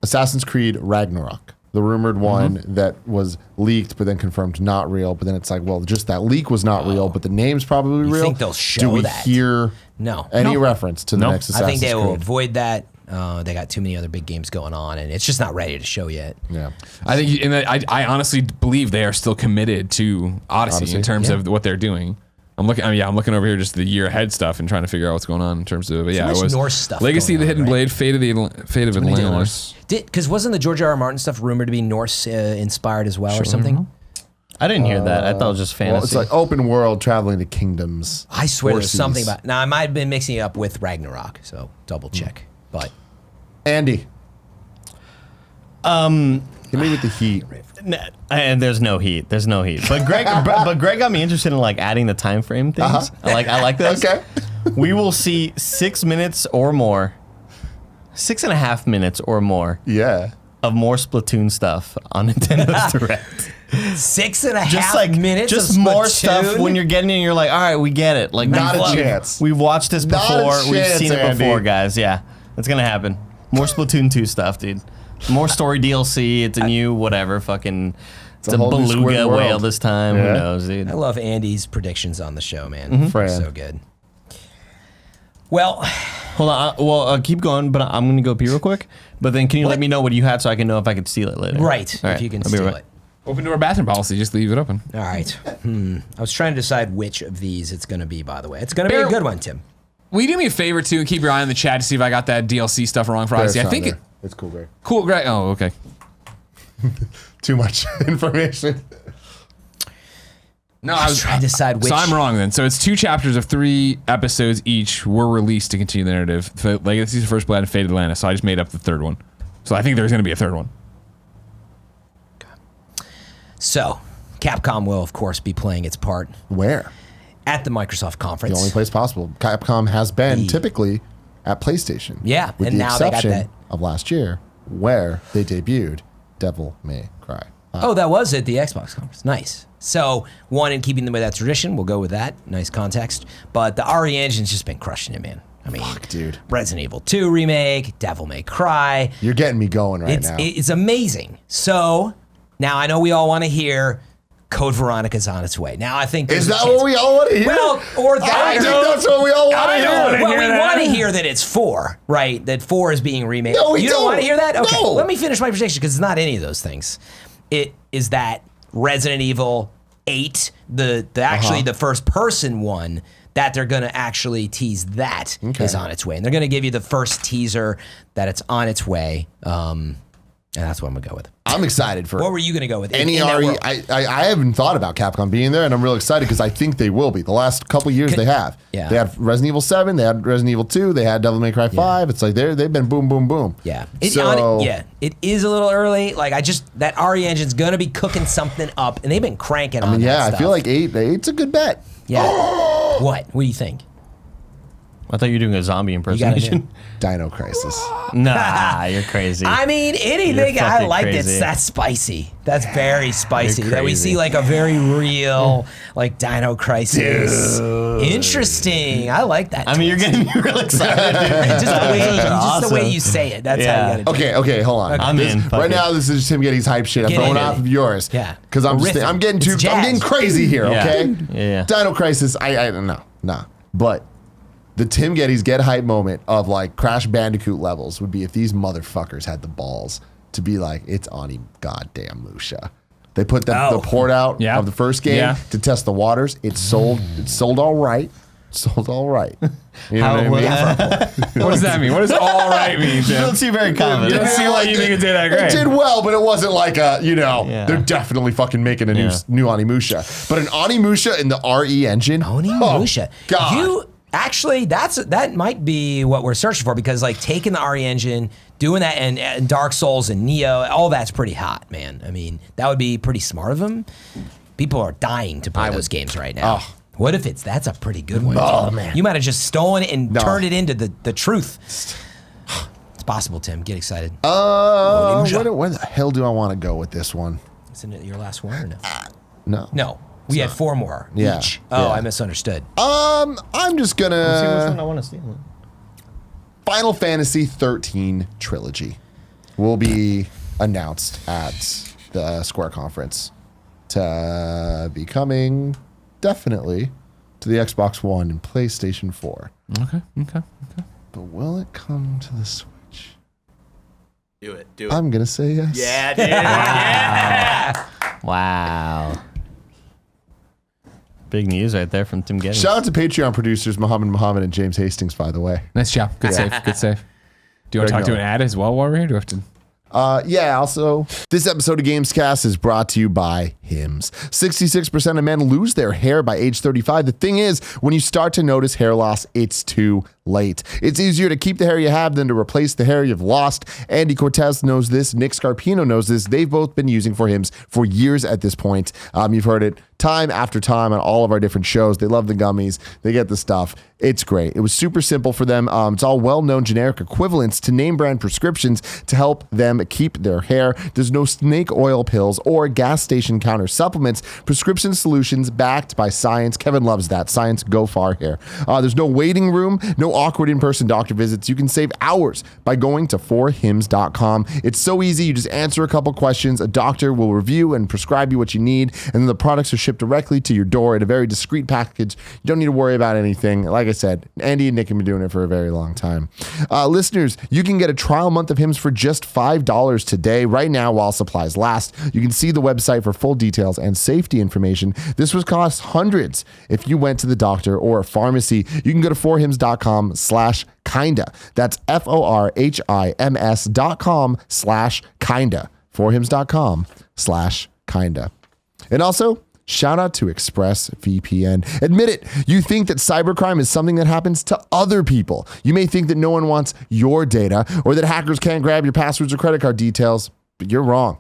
Assassin's Creed Ragnarok, the rumored one that was leaked but then confirmed not real. But then it's like, well, just that leak was not real, but the name's probably You real. think they'll show Do we that? hear No. any reference to the next I Assassin's think they will Creed? avoid that. They got too many other big games going on, and it's just not ready to show yet. Yeah. I think, and I honestly believe they are still committed to Odyssey in terms of what they're doing. I'm looking over here just the year ahead stuff and trying to figure out what's going on in terms of. But yeah, much it was Norse stuff Legacy of the going Hidden on, right? Blade, Fate of Atlantis. Because wasn't the George R.R. Martin stuff rumored to be Norse inspired as well or something? I didn't hear that. I thought it was just fantasy. Well, it's like open world traveling to kingdoms. I swear or there's something seas. about. Now I might have been mixing it up with Ragnarok, so double check. But Andy. Hit me with the heat. And there's no heat. There's no heat. But Greg, but Greg got me interested in like adding the time frame things. I like this. Okay. We will see 6 minutes or more, 6.5 minutes or more Yeah. of more Splatoon stuff on Nintendo's Direct. 6.5 Just like minutes. just of more Splatoon? stuff when you're getting in. You're like, all right, we get it. Like Not a we've- chance. We've watched this Not a before. We've chance, seen it Andy. before, guys. Yeah, it's gonna happen. More Splatoon 2 stuff, dude. More story DLC. It's a new whatever. Fucking. It's a whole new squid beluga world. whale this time. Yeah. Who knows, dude? I love Andy's predictions on the show, man. Fran. So good. Well, Hold on. Keep going, but I'm gonna go pee real quick. But then, can you let me know what you had so I can know if I can steal it later? right. All If you can I'll be steal right- it. Open door bathroom policy. Just leave it open. All right. I was trying to decide which of these it's going to be, by the way. It's going to be a Bear- good one, Tim. Will you do me a favor too and keep your eye on the chat to see if I got that DLC stuff wrong for Odyssey? I There's think some there. It's cool, Greg. cool, Greg. Oh, okay. Too much information. No, I was trying to decide which. So I'm wrong then. So it's 2 chapters of 3 episodes each were released to continue the narrative. Legacy's the First Blood and Fate of Atlantis. So I just made up the third one. So I think there's going to be a third one. So, Capcom will, of course, be playing its part Where? at the Microsoft conference. The only place possible. Capcom has been typically at PlayStation. Yeah, With and the now they got exception that. of last year, where they debuted Devil May Cry. Oh, that was at the Xbox conference. Nice. So, one, in keeping with that tradition, we'll go with that. Nice context. But the RE engine's just been crushing it, man. I mean, dude. Resident Evil 2 remake, Devil May Cry. You're getting me going right now. It's amazing. So, now I know we all want to hear Code Veronica's on its way. Now, I think Is there's a that chance- what we all want to hear? Well, or that. I think that's what we all want to I hear. know. Well, we want to hear that it's 4, right? That 4 is being remade. No, we you don't don't. want to hear that? Okay. No. Let me finish my prediction because it's not any of those things. It is that Resident Evil 8, actually the first person one, that they're going to actually tease that is on its way. And they're going to give you the first teaser that it's on its way. And that's what I'm going to go with. I'm excited for What were you going to go with? any in that RE. world? I haven't thought about Capcom being there, and I'm real excited because I think they will be. The last couple years they have. Yeah. They had Resident Evil 7, they had Resident Evil 2, they had Devil May Cry 5. It's like they've been boom, boom, boom. Yeah. It is a little early. Like that RE engine's gonna be cooking something up, and they've been cranking on that Yeah, stuff. I feel like eight's a good bet. Yeah. What do you think? I thought you were doing a zombie You gotta impersonation. Dino Crisis. Nah, you're crazy. I mean, anything You're I fucking like crazy. that's spicy. That's very spicy. You're That we crazy. see like a very real like Dino Crisis. Interesting. I like that. I mean, you're getting me real excited. Dude. just the way you say it. That's how you gotta do it. Okay, hold on. I'm in. Fuck Right it. now, this is Tim Getty's hype shit. I'm Get throwing in off it. of yours. Yeah. Because I'm We're riffing. I'm getting It's I'm getting jazz. crazy here. Yeah. Okay. Yeah. Dino Crisis. I don't know. Nah. But the Tim Getty's get hype moment of like Crash Bandicoot levels would be if these motherfuckers had the balls to be like, it's Ani goddamn Lucia. They put the port out Yeah. of the first game Yeah. to test the waters. It sold all right. Sold all right. You know what I mean? What does that mean? What does all right mean, You Tim? don't seem very It confident. doesn't seem like you think it did that It great. did well, but it wasn't like Yeah. they're definitely fucking making a new Onimusha. But an Onimusha in the RE engine. Onimusha. God. That might be what we're searching for, because like taking the RE engine, doing that, and Dark Souls and Neo, all that's pretty hot, man. I mean, that would be pretty smart of them. People are dying to play those games right now. Oh. What if that's a pretty good one? Oh, Tim? man. You might have just stolen it and No. turned it into the truth. It's possible, Tim. Get excited. Where the hell do I want to go with this one? Isn't it your last one or no? No. No. We had 4 more Yeah. each. Oh, Yeah. I misunderstood. I'm just See which one gonna I want to steal. Final Fantasy 13 Trilogy will be announced at the Square Conference to be coming definitely to the Xbox One and PlayStation 4. Okay. But will it come to the Switch? Do it. Do it. I'm gonna say yes. Yeah, dude. Yeah. Wow. Big news right there from Tim Getty. Shout out to Patreon producers Muhammad and James Hastings, by the way. Nice job. Good save. Good save. Do you want to talk to an ad as well while we're here? Do we have to? Yeah, also, this episode of Gamescast is brought to you by Hims. 66% of men lose their hair by age 35. The thing is, when you start to notice hair loss, it's too late. It's easier to keep the hair you have than to replace the hair you've lost. Andy Cortez knows this. Nick Scarpino knows this. They've both been using For Hims for years at this point. You've heard it time after time on all of our different shows. They love the gummies. They get the stuff. It's great. It was super simple for them. It's all well-known generic equivalents to name brand prescriptions to help them keep their hair. There's no snake oil pills or gas station counter supplements. Prescription solutions backed by science. Kevin loves that. Science, go far here. There's no waiting room, no awkward in-person doctor visits. You can save hours by going to forhims.com. It's so easy. You just answer a couple questions. A doctor will review and prescribe you what you need, and then the products are shipped directly to your door in a very discreet package. You don't need to worry about anything. Like I said, Andy and Nick have been doing it for a very long time. Listeners, you can get a trial month of Hims for just $5 today, right now while supplies last. You can see the website for full details and safety information. This would cost hundreds if you went to the doctor or a pharmacy. You can go to forhims.com/kinda. That's forhims.com/kinda. forhims.com/kinda. And also, shout out to ExpressVPN. Admit it, you think that cybercrime is something that happens to other people. You may think that no one wants your data or that hackers can't grab your passwords or credit card details, but you're wrong.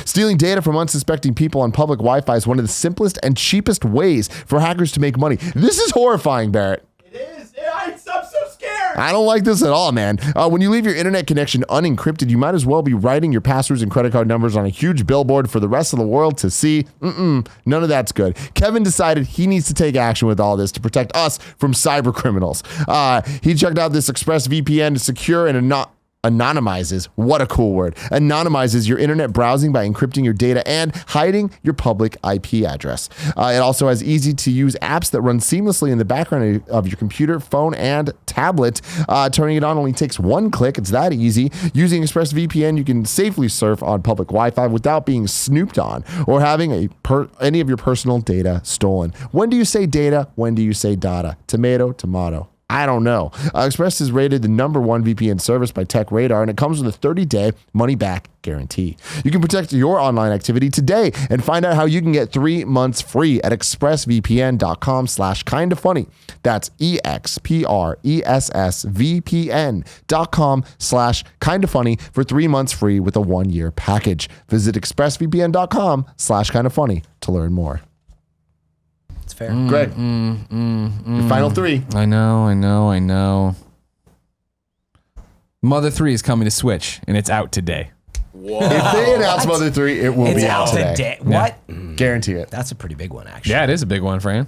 Stealing data from unsuspecting people on public Wi-Fi is one of the simplest and cheapest ways for hackers to make money. This is horrifying, Barrett. It is. I'm so scared. I don't like this at all, man. When you leave your internet connection unencrypted, you might as well be writing your passwords and credit card numbers on a huge billboard for the rest of the world to see. None of that's good. Kevin decided he needs to take action with all this to protect us from cyber criminals. He checked out this ExpressVPN to secure and anonymizes, what a cool word, anonymizes your internet browsing by encrypting your data and hiding your public IP address. It also has easy to use apps that run seamlessly in the background of your computer, phone, and tablet. Turning it on only takes one click. It's that easy. Using ExpressVPN, you can safely surf on public Wi-Fi without being snooped on or having any of your personal data stolen. When do you say data? When do you say data? Tomato, tomato. I don't know. Express is rated the #1 VPN service by Tech Radar, and it comes with a 30-day money-back guarantee. You can protect your online activity today and find out how you can get 3 months free at expressvpn.com/kindafunny. That's expressvpn.com/kindafunny for 3 months free with a 1-year package. Visit expressvpn.com/kindafunny to learn more. It's fair. Greg, your final 3. I know. Mother 3 is coming to Switch, and it's out today. Whoa. If they announce Mother 3, it will It's be out out today. today. What? Guarantee it. That's a pretty big one, actually. Yeah, it is a big one, Fran.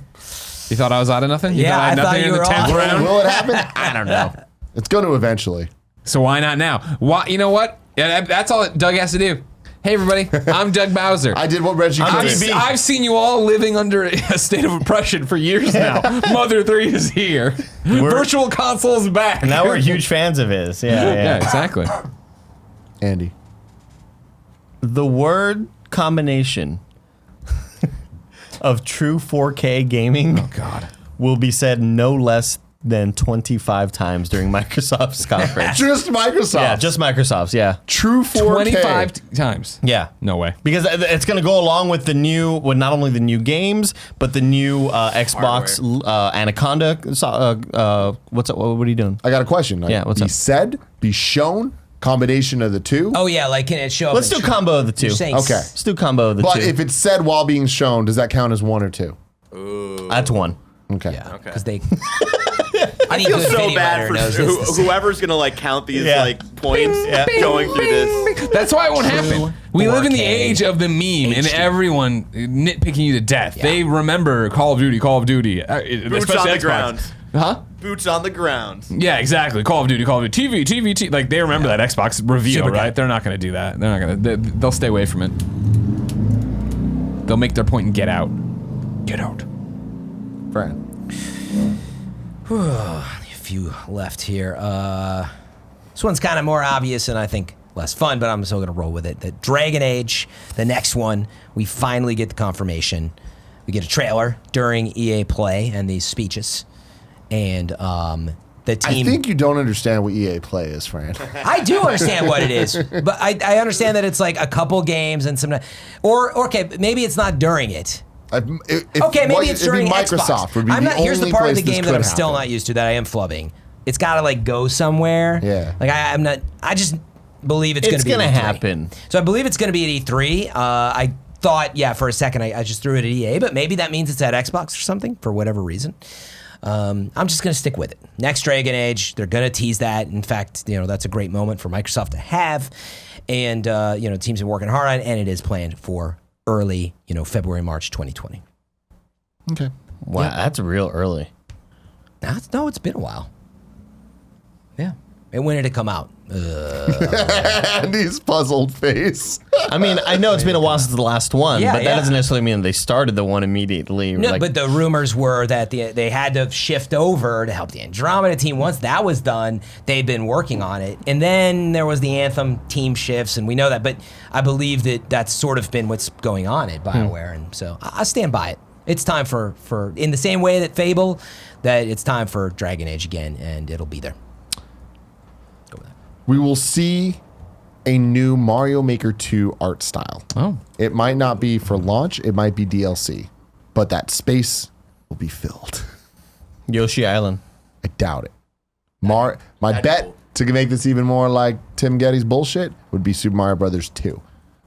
You thought I was out of nothing? You Yeah, thought I had I thought nothing you in the were 10th off. round? Will it happen? I don't know. It's going to eventually. So why not now? Why? You know what? Yeah, that's all that Doug has to do. Hey, everybody. I'm Doug Bowser. I did what Reggie did. I've seen you all living under a state of oppression for years now. Mother 3 is here. Virtual Console's back. Now we're huge fans of his. Yeah. Yeah, exactly. Andy. The word combination of true 4K gaming God. will be said no less than 25 times during Microsoft's conference. Just Microsoft. Yeah, just Microsoft's, yeah. True 4K. 25 times. Yeah. No way. Because it's going to go along with the new, well, not only the new games, but the new Xbox Anaconda. What are you doing? I got a question. Yeah, what's be up? said, be shown, combination of the two. Oh, yeah, like, can it show up? Let's do in a combo of the two. You're saying Okay. Let's do a combo of the But two. if it's said while being shown, does that count as 1 or 2? That's 1. Okay. Yeah, because they. I feel so bad for whoever's gonna like count these like points going through this. That's why it won't happen. We live in the 4K age of the meme and everyone nitpicking you to death. Yeah. They remember Call of Duty, Boots especially on the Xbox. ground. Huh? Boots on the ground. Yeah, exactly. Call of Duty, TV. Like they remember that Xbox reveal, Super right? good. They're not going to do that. They're not going to. They'll stay away from it. They'll make their point and get out. Get out. Fran. A few left here. This one's kind of more obvious and I think less fun, but I'm still going to roll with it. The Dragon Age, the next one, we finally get the confirmation. We get a trailer during EA Play and these speeches. And the team. I think you don't understand what EA Play is, Fran. I do understand what it is, but I understand that it's like a couple games and some. Or okay, maybe it's not during it. Okay, Maybe it's during Microsoft. Xbox. Would be Here's the only part of the place this game that could I'm still happen. not used to, that I am flubbing. It's got to like go somewhere. Yeah. Like I'm not. I just believe it's going to be. It's going at to E3. happen. So I believe it's going to be at E3. I thought, for a second, I just threw it at EA, but maybe that means it's at Xbox or something for whatever reason. I'm just going to stick with it. Next Dragon Age, they're going to tease that. In fact, that's a great moment for Microsoft to have. And, teams are working hard on it, and it is planned for early, February, March 2020. Okay. Wow, that's real early. No, it's been a while. Yeah. And when did it come out? Andy's puzzled face. I mean, I know it's been a while since the last one, Yeah, but that yeah. doesn't necessarily mean they started the one immediately. No, but the rumors were that they had to shift over to help the Andromeda team. Once that was done, they'd been working on it. And then there was the Anthem team shifts, and we know that. But I believe that that's sort of been what's going on at BioWare. And so I stand by it. It's time for in the same way that Fable, that it's time for Dragon Age again, and it'll be there. Go with that. We will see a new Mario Maker 2 art style. Oh. It might not be for launch, it might be DLC, but that space will be filled. Yoshi Island. I doubt it. My bet to make this even more like Tim Gettys bullshit would be Super Mario Brothers 2.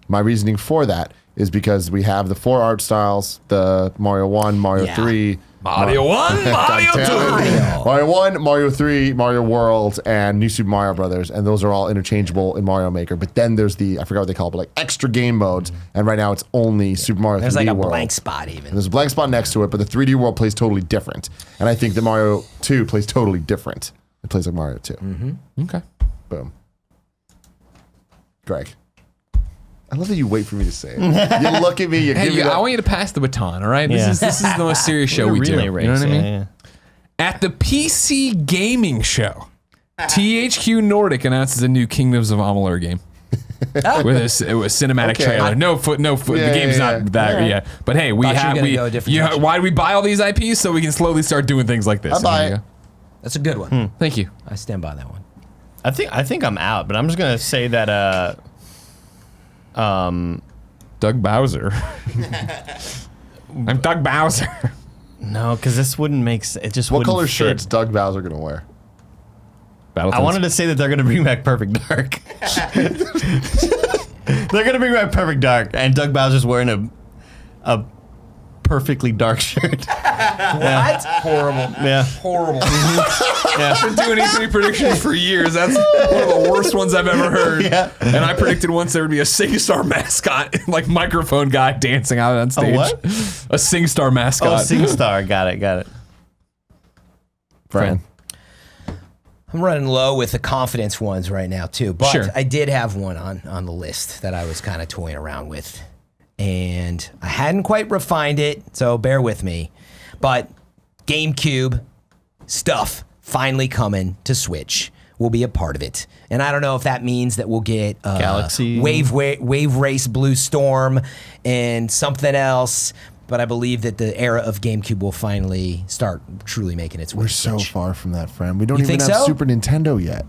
My reasoning for that is because we have the 4 art styles, the Mario 1, Mario 3, Mario 1, Mario 2. Mario 1, Mario 3, Mario World, and New Super Mario Brothers, and those are all interchangeable in Mario Maker. But then there's I forgot what they call it, but like extra game modes, and right now it's only Super Mario 3D There's like a World. blank spot even. And there's a blank spot next to it, but the 3D World plays totally different. And I think the Mario 2 plays totally different. It plays like Mario 2. Mm-hmm. Okay. Boom. Greg. I love that you wait for me to say it. You look at me, you give me I that. want you to pass the baton, all right? Yeah. This is the most serious show we do. Relay You race, know what I mean? yeah. At the PC gaming show, THQ Nordic announces a new Kingdoms of Amalur game. With a cinematic Okay. trailer. No foot. Yeah, the game's yeah, not that yeah. yet. But hey, we Thought you were have gonna go a different direction. why do we buy all these IPs? So we can slowly start doing things like this. I buy There you it. go. That's a good one. Thank you. I stand by that one. I think I'm out, but I'm just gonna say that Doug Bowser. I'm Doug Bowser. no, because this wouldn't make sense. It just What wouldn't color fit. shirt's Doug Bowser gonna wear? I wanted to say that they're gonna bring back Perfect Dark. They're gonna bring back Perfect Dark, and Doug Bowser's wearing a perfectly dark shirt. What? Horrible. Yeah. Horrible. I've been doing E3 predictions for years. That's one of the worst ones I've ever heard. Yeah. And I predicted once there would be a SingStar mascot, like microphone guy dancing out on stage. what? A SingStar mascot. Oh, SingStar. Got it. Fran. I'm running low with the confidence ones right now too, but Sure. I did have one on the list that I was kind of toying around with, and I hadn't quite refined it, so bear with me. But GameCube stuff finally coming to Switch will be a part of it, and I don't know if that means that we'll get Galaxy Wave Race Blue Storm and something else. But I believe that the era of GameCube will finally start truly making its way. We're to so Switch. far from that, Fran. We don't You even think have so? Super Nintendo yet.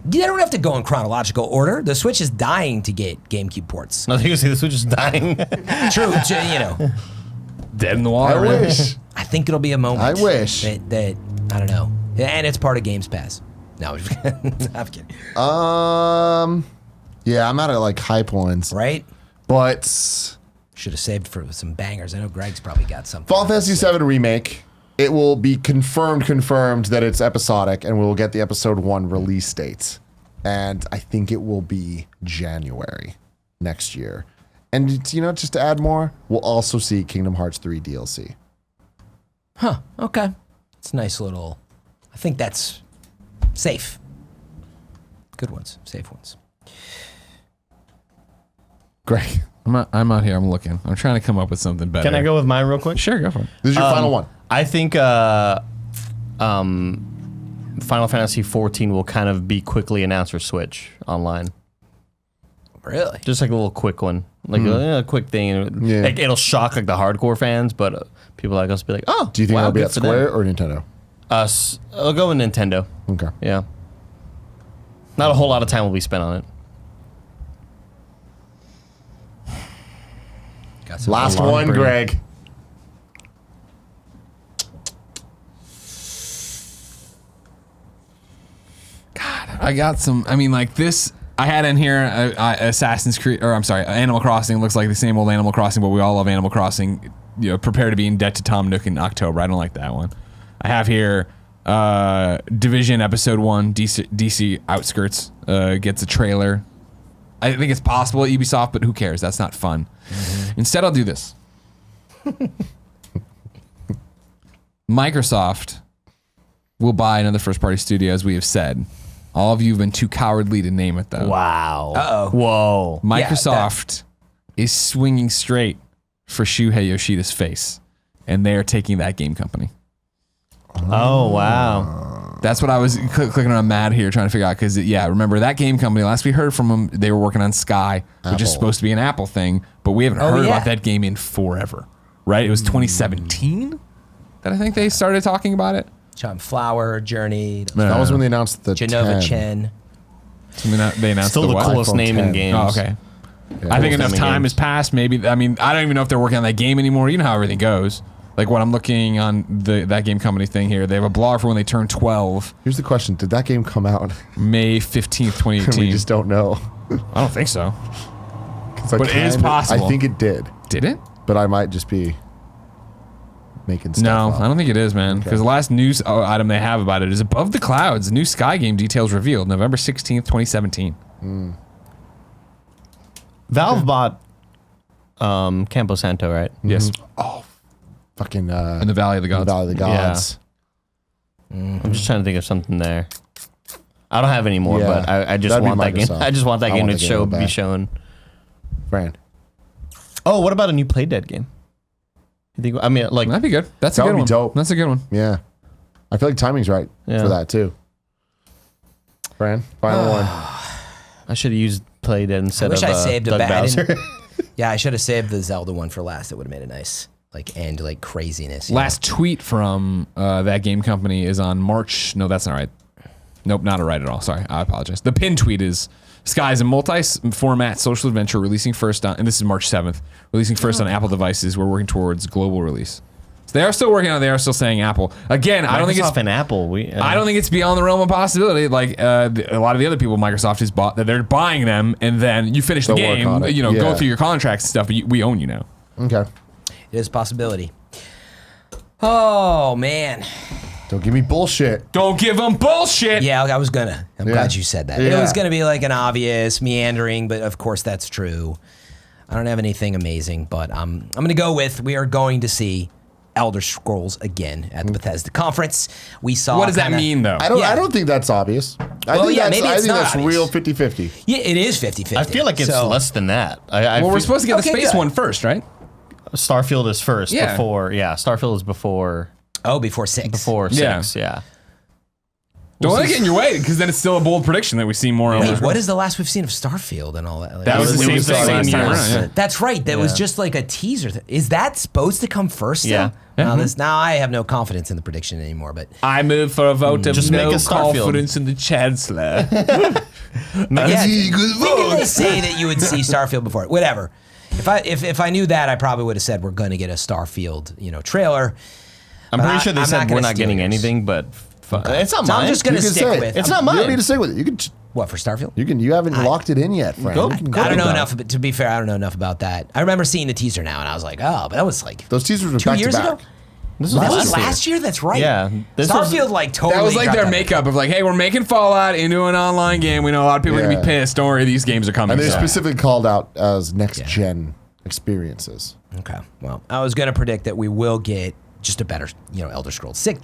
You don't have to go in chronological order. The Switch is dying to get GameCube ports. No, I think you say the Switch is dying. True, you know. Dead in the I water. man. wish. I think it'll be a moment. I wish. that I don't know, and it's part of Games Pass. No, I'm kidding. Yeah, I'm out of like hype ones, Right? but Should have saved for some bangers. I know Greg's probably got something. Final Fantasy VII Remake. It will be confirmed that it's episodic, and we will get the episode 1 release date. And I think it will be January next year. And you know, just to add more, we'll also see Kingdom Hearts 3 DLC. Huh? Okay, it's a nice little. I think that's safe. Good ones, safe ones. Great. I'm out here. I'm looking. I'm trying to come up with something better. Can I go with mine real quick? Sure, go for it. This is your final one. I think Final Fantasy 14 will kind of be quickly announced for Switch online. Really? Just like a little quick one, like a quick thing. Yeah. Like, it'll shock like the hardcore fans, but people like us will be like, "Oh, Do you think wow, it'll be good at for Square them." or Nintendo? I'll go with Nintendo. Okay. Yeah. Not a whole lot of time will be spent on it. Got some Last long one, break. Greg. I got some. I mean, like this. I had in here Assassin's Creed, or I'm sorry, Animal Crossing. Looks like the same old Animal Crossing, but we all love Animal Crossing. You know, prepare to be in debt to Tom Nook in October. I don't like that one. I have here Division Episode 1, DC Outskirts gets a trailer. I think it's possible at Ubisoft, but who cares? That's not fun. Instead, I'll do this. Microsoft will buy another first-party studio, as we have said. All of you have been too cowardly to name it, though. Wow. Uh-oh. Whoa. Microsoft is swinging straight for Shuhei Yoshida's face, and they are taking that game company. Oh, wow. That's what I was clicking on Mad here, trying to figure out, because, yeah, remember that game company, last we heard from them, they were working on Sky, which is Apple. supposed to be an Apple thing, but we haven't heard yeah. about that game in forever, right? It was 2017 that I think they started talking about it. John Flower, Journey, That was when they announced the Genova 10. Chen. Something that they announced Still the the what? coolest iPhone name 10. in games. Oh, okay. I think enough Gaming time games. has passed. Maybe, I mean, I don't even know if they're working on that game anymore. You know how everything goes. Like when I'm looking on that game company thing here, they have a blog for when they turn 12, Here's the question: did that game come out? May 15th, 2018. We just don't know. I don't think so. 'Cause I But it is kinda- possible. I think it did, Did it? but I might just be making stuff No, up. I don't think it is, man. Because the last news item they have about it is Above the Clouds. New Sky game details revealed November 16th, 2017. Valve bought Campo Santo, right? Yes. Fucking In the Valley of the Gods. Valley of the Gods. I'm just trying to think of something there. I don't have any more, Yeah, but I just that'd be want that game. Microsoft. I just want that I game want to the game be back. shown. Fran. Oh, what about a new Play Dead game? You think? I mean, like, That'd be good. That's That a would good be one. dope. That's a good one. Yeah, I feel like timing's right Yeah. for that too. Fran, final one. I should have used Play Dead instead wish of I saved a Doug bad- Bowser. Yeah, I should have saved the Zelda one for last. It would have made it nice. like end like craziness. you Last tweet from that game company is on March. No, that's not right. Nope, not right at all. Sorry, I apologize. The pin tweet is Sky is a multi-format social adventure releasing first on, and this is March 7th, releasing first on Apple devices. We're working towards global release. So they are still working on it. They are still saying Apple. Again, I don't think it's an Apple. I don't think it's beyond the realm of possibility. Like a lot of the other people Microsoft has bought, that they're buying them, and then you finish the They'll work game, on it. you know, Yeah. go through your contracts and stuff, but we own you now. Okay. It is a possibility. Oh man. Don't give me bullshit. Don't give them bullshit. Yeah, I was gonna. I'm glad you said that. It Yeah. was gonna be like an obvious meandering, but of course that's true. I don't have anything amazing, but I'm gonna go with we are going to see Elder Scrolls again at the Bethesda conference. We saw. What does that mean, though? I don't think that's obvious. I Well, think yeah, that's, maybe I it's think not that's obvious. real 50-50. Yeah, it is 50-50. I feel like it's less than that. Well, we're supposed to get the Okay, space good. one first, right? Starfield is first. Yeah. Before. Yeah. Starfield is before. Before 6. Before Yeah. 6. Yeah. Don't let it get in your way, because then it's still a bold prediction that we see more. Wait, what is the last we've seen of Starfield and all that? Like, That was the It same was the thing same last time year. around. Yeah. That's right. That was Yeah. just like a teaser. Is that supposed to come first? Still? Yeah. Now I have no confidence in the prediction anymore. But I move for a vote of Just make no a Starfield. confidence in the Chancellor. yeah, didn't they say that you would see Starfield before it? Whatever. If I knew that, I probably would have said we're going to get a Starfield, trailer. I'm But pretty sure they I'm said not we're gonna not steal getting yours. anything, but it's not So I'm mine. just gonna You can stick say it. with. It's not You don't mine. need to stick with it. You can. What for Starfield? You haven't locked it in yet, Fran. Go- You can go I don't know about it. enough. To be fair, I don't know enough about that. I remember seeing the teaser now, and I was like, oh, but that was like Those teasers were 2 back years to back. ago. This That was last year. last year. That's right. Yeah, this was- Starfield like totally. That was like dropped their out. makeup of like, hey, we're making Fallout into an online game. We know a lot of people are going to be Yeah. pissed. Don't worry, these games are coming. And they're So- specifically called out as next-gen experiences. Okay. Well, I was going to predict that we will get just a better, Elder Scrolls 6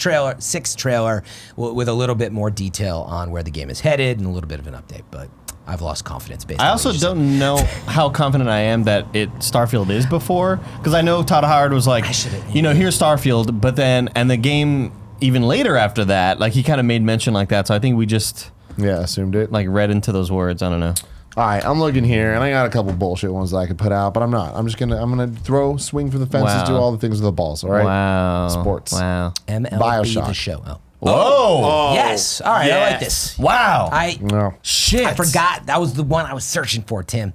trailer with a little bit more detail on where the game is headed and a little bit of an update. But I've lost confidence based. I on also what you just said. don't know how confident I am that Starfield is before, because I know Todd Howard was like, here's Starfield, but then the game even later after that, like he kind of made mention like that. So I think we just Yeah, assumed it. like read into those words. I don't know. All right, I'm looking here, and I got a couple bullshit ones that I could put out, but I'm not. I'm gonna swing for the fences, Wow. do all the things with the balls. All right. Wow. Sports. Wow. MLB Bioshock. the show. Oh. Whoa. Yes. All right. I like this. Wow. No. Shit. I forgot that was the one I was searching for, Tim.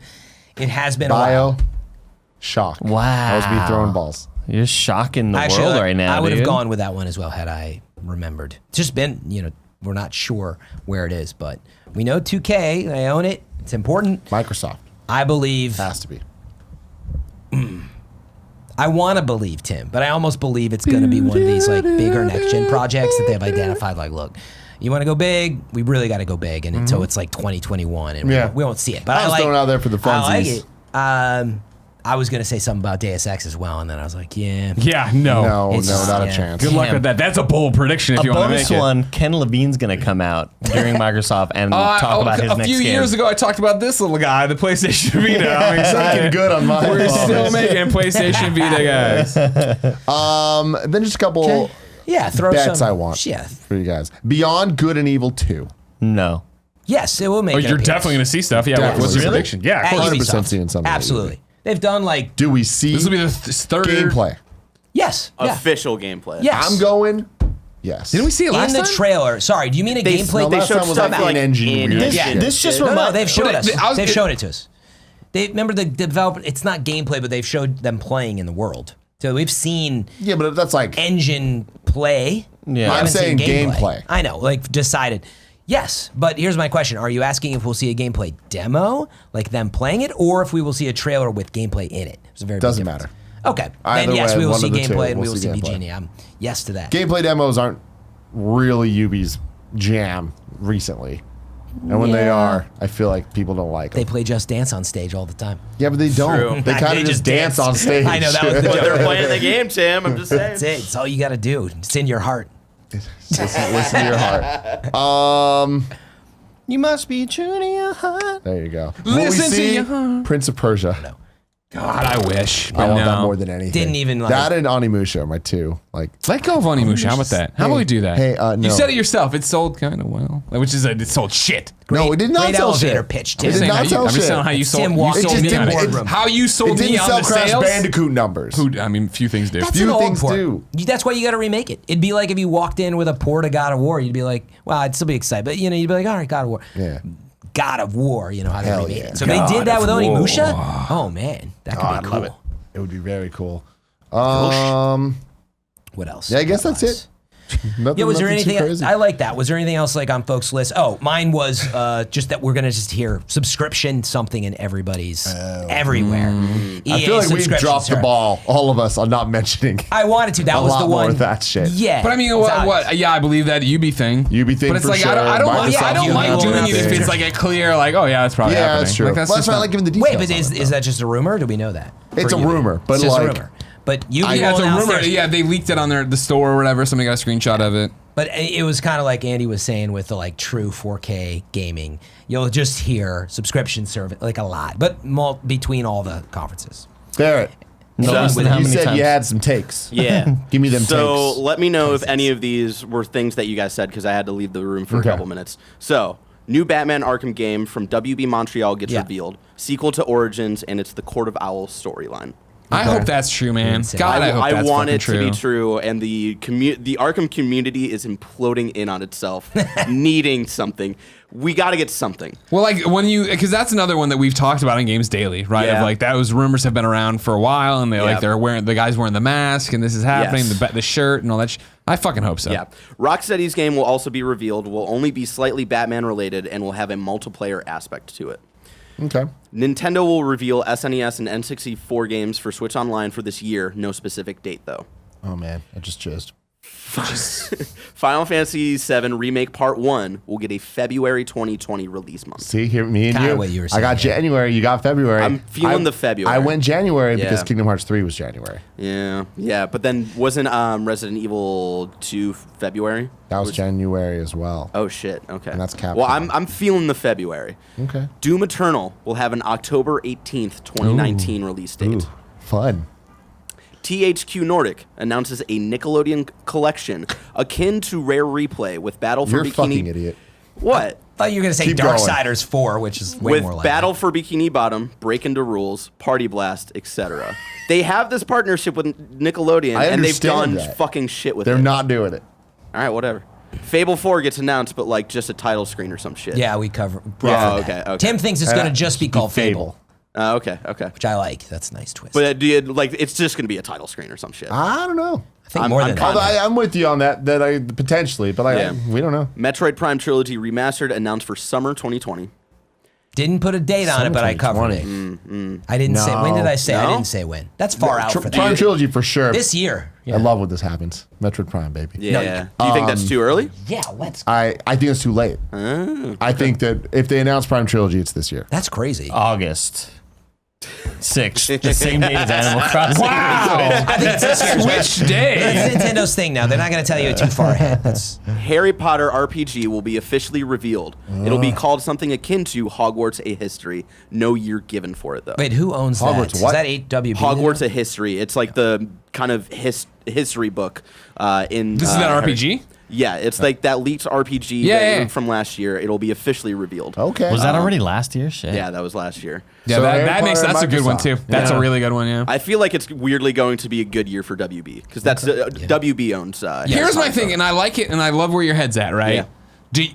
It has been a while. Shock. Wow. That was me throwing balls. You're shocking the Actually, world right now. I would have dude. gone with that one as well had I remembered. It's just been, we're not sure where it is, but we know 2K. They own it. It's important. Microsoft I believe. has to be. I want to believe Tim, but I almost believe it's going to be one of these like bigger next gen projects that they've identified. Like, look, you want to go big? We really got to go big, and so it's like 2021, and Yeah. we won't see it. But I was throwing it out there for the I like funsies. it. I was going to say something about Deus Ex as well, and then I was like, yeah. Yeah, no. No, It's just- not a yeah. chance. Good luck Damn. with that. That's a bold prediction if A you want to bonus make it. one, Ken Levine's going to come out during Microsoft and talk about his a next few game. years ago, I talked about this little guy, the PlayStation Vita. I'm excited. Good on my We're phone. still making PlayStation Vita, guys. Then just a couple Yeah, throw bets some. I want Yeah. for you guys. Beyond Good and Evil 2. No. Yes, it will make Oh, an you're appearance. definitely going to see stuff. Yeah, Definitely. what's your Really? prediction? Yeah, of At course. 100% Ubisoft. seeing something. Absolutely. They've done like Do we see This will be the third gameplay? yes, yeah. Official gameplay. Yes. I'm going. Yes. Didn't we see it in last the time? trailer. Sorry, do you mean a gameplay? no, They last showed time was stuff like like in-engine weird in-engine shit. This just No, reminds they've showed us. I was- They've shown it to us. They remember the developer. It's not gameplay, but they've showed them playing in the world. So we've seen Yeah, but that's like engine play. Yeah. We I'm haven't saying seen gameplay. I know, like decided. Yes, but here's my question: are you asking if we'll see a gameplay demo, like them playing it, or if we will see a trailer with gameplay in it? It's a very big Doesn't difference. matter. Okay, Either then yes, way, we will one see of the two. gameplay and we We'll will see see gameplay. BG. I'm yes to that. gameplay demos aren't really Yubi's jam recently. And when they Yeah. are, I feel like people don't like They them. play Just Dance on stage all the time. Yeah, but they don't. True. They kind They of just just dance dance. on stage. I know, that was the But joke. they're playing the game, Tim. I'm just saying. That's it. It's all you got to do. It's in your heart. listen to your heart. You must be true to your heart. There you go. Listen to see your heart. Prince of Persia. God, I wish. I But want no. that more than anything. Didn't even, like- that and Onimusha are my two. Like, Let go of Onimusha. How about that? How about we do that? Hey, no. You said it yourself. It sold kind of well. Which is, it sold shit. no, it did not Great sell elevator shit. pitch, It Tim. did Saying how not you- sell I'm just shit. saying how you Tim sold, walked you sold in me the on it. boardroom. How you It sold me didn't on sell the Crash sales. Bandicoot numbers. I mean, few things do. That's Few an old things port. do. That's why you got to remake it. It'd be like if you walked in with a port of God of War. You'd be like, well, I'd still be excited, but you'd be like, all right, God of War. Yeah. God of War, how they Hell remade yeah. it. So if they did that with of Onimusha. Oh man, that could I'd be love cool. it. It would be very cool. What else? Yeah, I guess that's it. Nothing, Yeah, was there nothing too anything? crazy. I like that. Was there anything else like on folks' list? Oh, mine was just that we're gonna just hear subscription something in everybody's everywhere. I feel like we dropped the ball, all of us, on not mentioning I wanted to. That a was lot the more one. of that shit. Yeah, But I mean, what? Yeah, I believe that UB thing. UB thing But it's for like sure. I don't Microsoft I don't UB like doing it if thing. it's like a clear, like, oh yeah, that's probably Yeah, happening. that's true. Like, That's just why I not- like giving the details. Wait, but on it, is that just a rumor? Do we know that? It's For a UB? rumor, but It's just a like- rumor. But UB Yeah, it's will a announce rumor. theirs. Yeah, they leaked it on the store or whatever. Somebody got a screenshot of it. But it was kind of like Andy was saying with the like true 4K gaming. You'll just hear subscription service like a lot, but between all the conferences. Barrett, No, So- less than you how many said times? you had some takes. Yeah. Give me them So takes. let me know if any of these were things that you guys said because I had to leave the room for Okay. a couple minutes. So, new Batman Arkham game from WB Montreal gets Yeah. revealed. Sequel to Origins, and it's the Court of Owls storyline. I hope that's true, man. Insane. God, I hope I that's want fucking it true. to be true, and the Arkham community is imploding in on itself, needing something. We got to get something. Well, like because that's another one that we've talked about in Games Daily, right? Yeah. Of like those rumors have been around for a while, and the guy's wearing the mask, and this is happening, Yes. the shirt, and all that. I fucking hope so. Yeah. Rocksteady's game will also be revealed, will only be slightly Batman related, and will have a multiplayer aspect to it. Okay. Nintendo will reveal SNES and N64 games for Switch Online for this year. No specific date, though. Oh, man. I just jizzed. Final Fantasy VII Remake Part 1 will get a February 2020 release month. See, here, me and Kinda you. what you were I got saying, yeah. January. You got February. I'm feeling the February. I went January because Yeah. Kingdom Hearts 3 was January. Yeah. But then wasn't Resident Evil 2 February? That was January as well. Oh, shit. Okay. And that's Capcom. Well, I'm feeling the February. Okay. Doom Eternal will have an October 18th, 2019 release date. Ooh, fun. THQ Nordic announces a Nickelodeon collection akin to Rare Replay with Battle for You're a Bikini. fucking idiot. What? Thought you were gonna say Keep going. Darksiders 4, which is way With more like Battle for Bikini Bottom, Break Into Rules, Party Blast, etc. They have this partnership with Nickelodeon, I and they've done understand that. fucking shit with They're it. not doing it. All right, whatever. Fable 4 gets announced, but like just a title screen or some shit. Yeah, we cover. Oh, okay. Tim thinks it's gonna just be called Fable, Okay. which I like. That's a nice twist. But do you, like, it's just gonna be a title screen or some shit. I don't know. I think I'm- more I'm than kind that. of- I'm with you on that. Potentially, but Yeah. we don't know. Metroid Prime Trilogy Remastered announced for summer 2020. Didn't put a date on it, but I covered it. I didn't say. When did I say? I No? didn't say when. That's far out for that. Prime Trilogy for sure. This year. I love when this happens. Metroid Prime, baby. Yeah. Do you think that's too early? Yeah, let's. I think it's too late. I think that if they announce Prime Trilogy, it's this year. That's crazy. August 6th, the same date as Animal Crossing. Wow. I think it's this year's Which day? That's Nintendo's thing now. They're not going to tell you too far ahead. That's, Harry Potter RPG will be officially revealed. It'll be called something akin to Hogwarts: A History. No year given for it though. wait, who owns Hogwarts that? what? Is that 8WB? Hogwarts: A History. It's like the kind of history book in. This is that RPG? Yeah, it's like that leaked RPG Yeah. from last year. It'll be officially revealed. Okay. Was that already last year? Shit. Yeah, that was last year. Yeah, So that Harry makes Potter that's a good one Microsoft. too. That's Yeah. a really good one. Yeah. I feel like it's weirdly going to be a good year for WB because that's WB owns. Here's my Xbox. thing, and I like it, and I love where your head's at. Right? Yeah.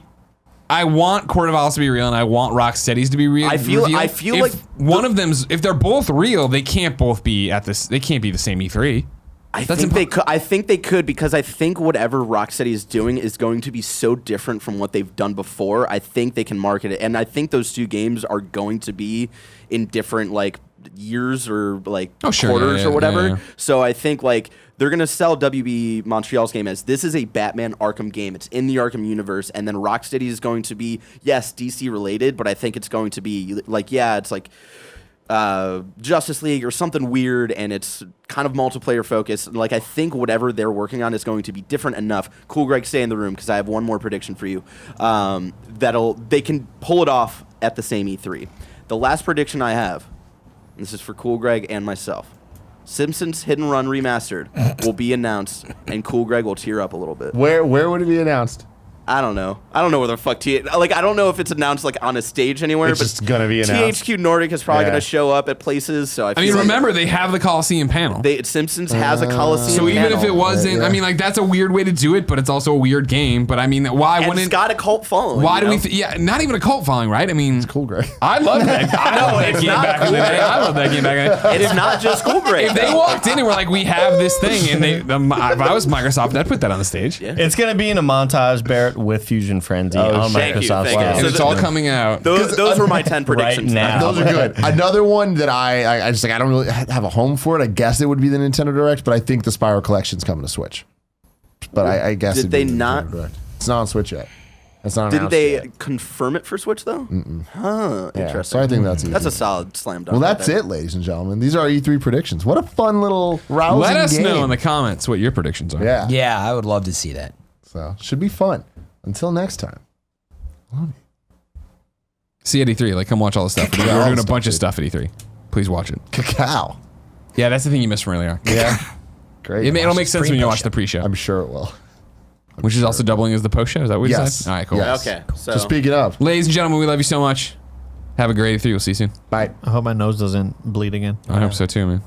I want Court of Owls to be real, and I want Rocksteady's to be real. I feel if like one of them's, if they're both real, they can't both be at this. They can't be the same E3. I think they could because I think whatever Rocksteady is doing is going to be so different from what they've done before. I think they can market it, and I think those two games are going to be in different like years or like quarters or whatever. yeah. So I think like they're gonna sell WB Montreal's game as this is a Batman Arkham game. It's in the Arkham universe, and then Rocksteady is going to be yes DC related, but I think it's going to be like it's like. Justice League or something weird, and it's kind of multiplayer focused. Like I think whatever they're working on is going to be different enough. Cool, Greg, stay in the room because I have one more prediction for you. They can pull it off at the same E3. The last prediction I have, This is for Cool Greg and myself. Simpsons Hit and Run Remastered will be announced, and Cool Greg will tear up a little bit. Where would it be announced? I don't know. I don't know where the fuck I don't know if it's announced like on a stage anywhere. It's but just gonna be announced. THQ Nordic is probably Yeah. gonna show up at places. So I I mean, feel remember they have the Coliseum panel. Simpsons has a Coliseum. So even if panel. it wasn't, Yeah. I mean, like that's a weird way to do it, but it's also a weird game. But I mean, why and wouldn't? it's got a cult following. Why you do know? we? Yeah, not even a cult following, right? I mean, Cool, Greg. I love that. I love that game not back in the day. I love that game back in the day. It's not just Cool Greg. If they walked in and were like, "We have this thing," and if I was Microsoft, I'd put that on the stage. Yeah. It's gonna be in a montage, Barrett, with Fusion Frenzy on thank you, Microsoft. thank you. And So it's all coming out. Those were my 10 predictions. now. Those are good. Another one that I just like, I don't really have a home for it. I guess it would be the Nintendo Direct, but I think the Spiral Collection's coming to Switch. But I guess Did it'd be they the Nintendo not- Direct. It's not on Switch yet. It's not Didn't announced they yet. confirm it for Switch though? Huh. Yeah, Interesting. so I think that's easy. That's a solid slam dunk. Well, right that's there. it, ladies and gentlemen. These are our E3 predictions. What a fun little rousing Let us game. know in the comments what your predictions are. Yeah. Yeah, I would love to see that. So should be fun. Until next time. See you at E3. Like, come watch all the stuff. We're doing a bunch of stuff at E3. Please watch it. Cacao. Yeah, that's the thing you missed from earlier. Yeah. Great. It'll make sense when you watch the pre-show, I'm sure it will. which is also doubling as the post-show. Is that what you Yes. said? All right, cool. Yes. Okay, so speaking of, Ladies and gentlemen, we love you so much. Have a great E3. We'll see you soon. bye. I hope my nose doesn't bleed again. I hope so too, man.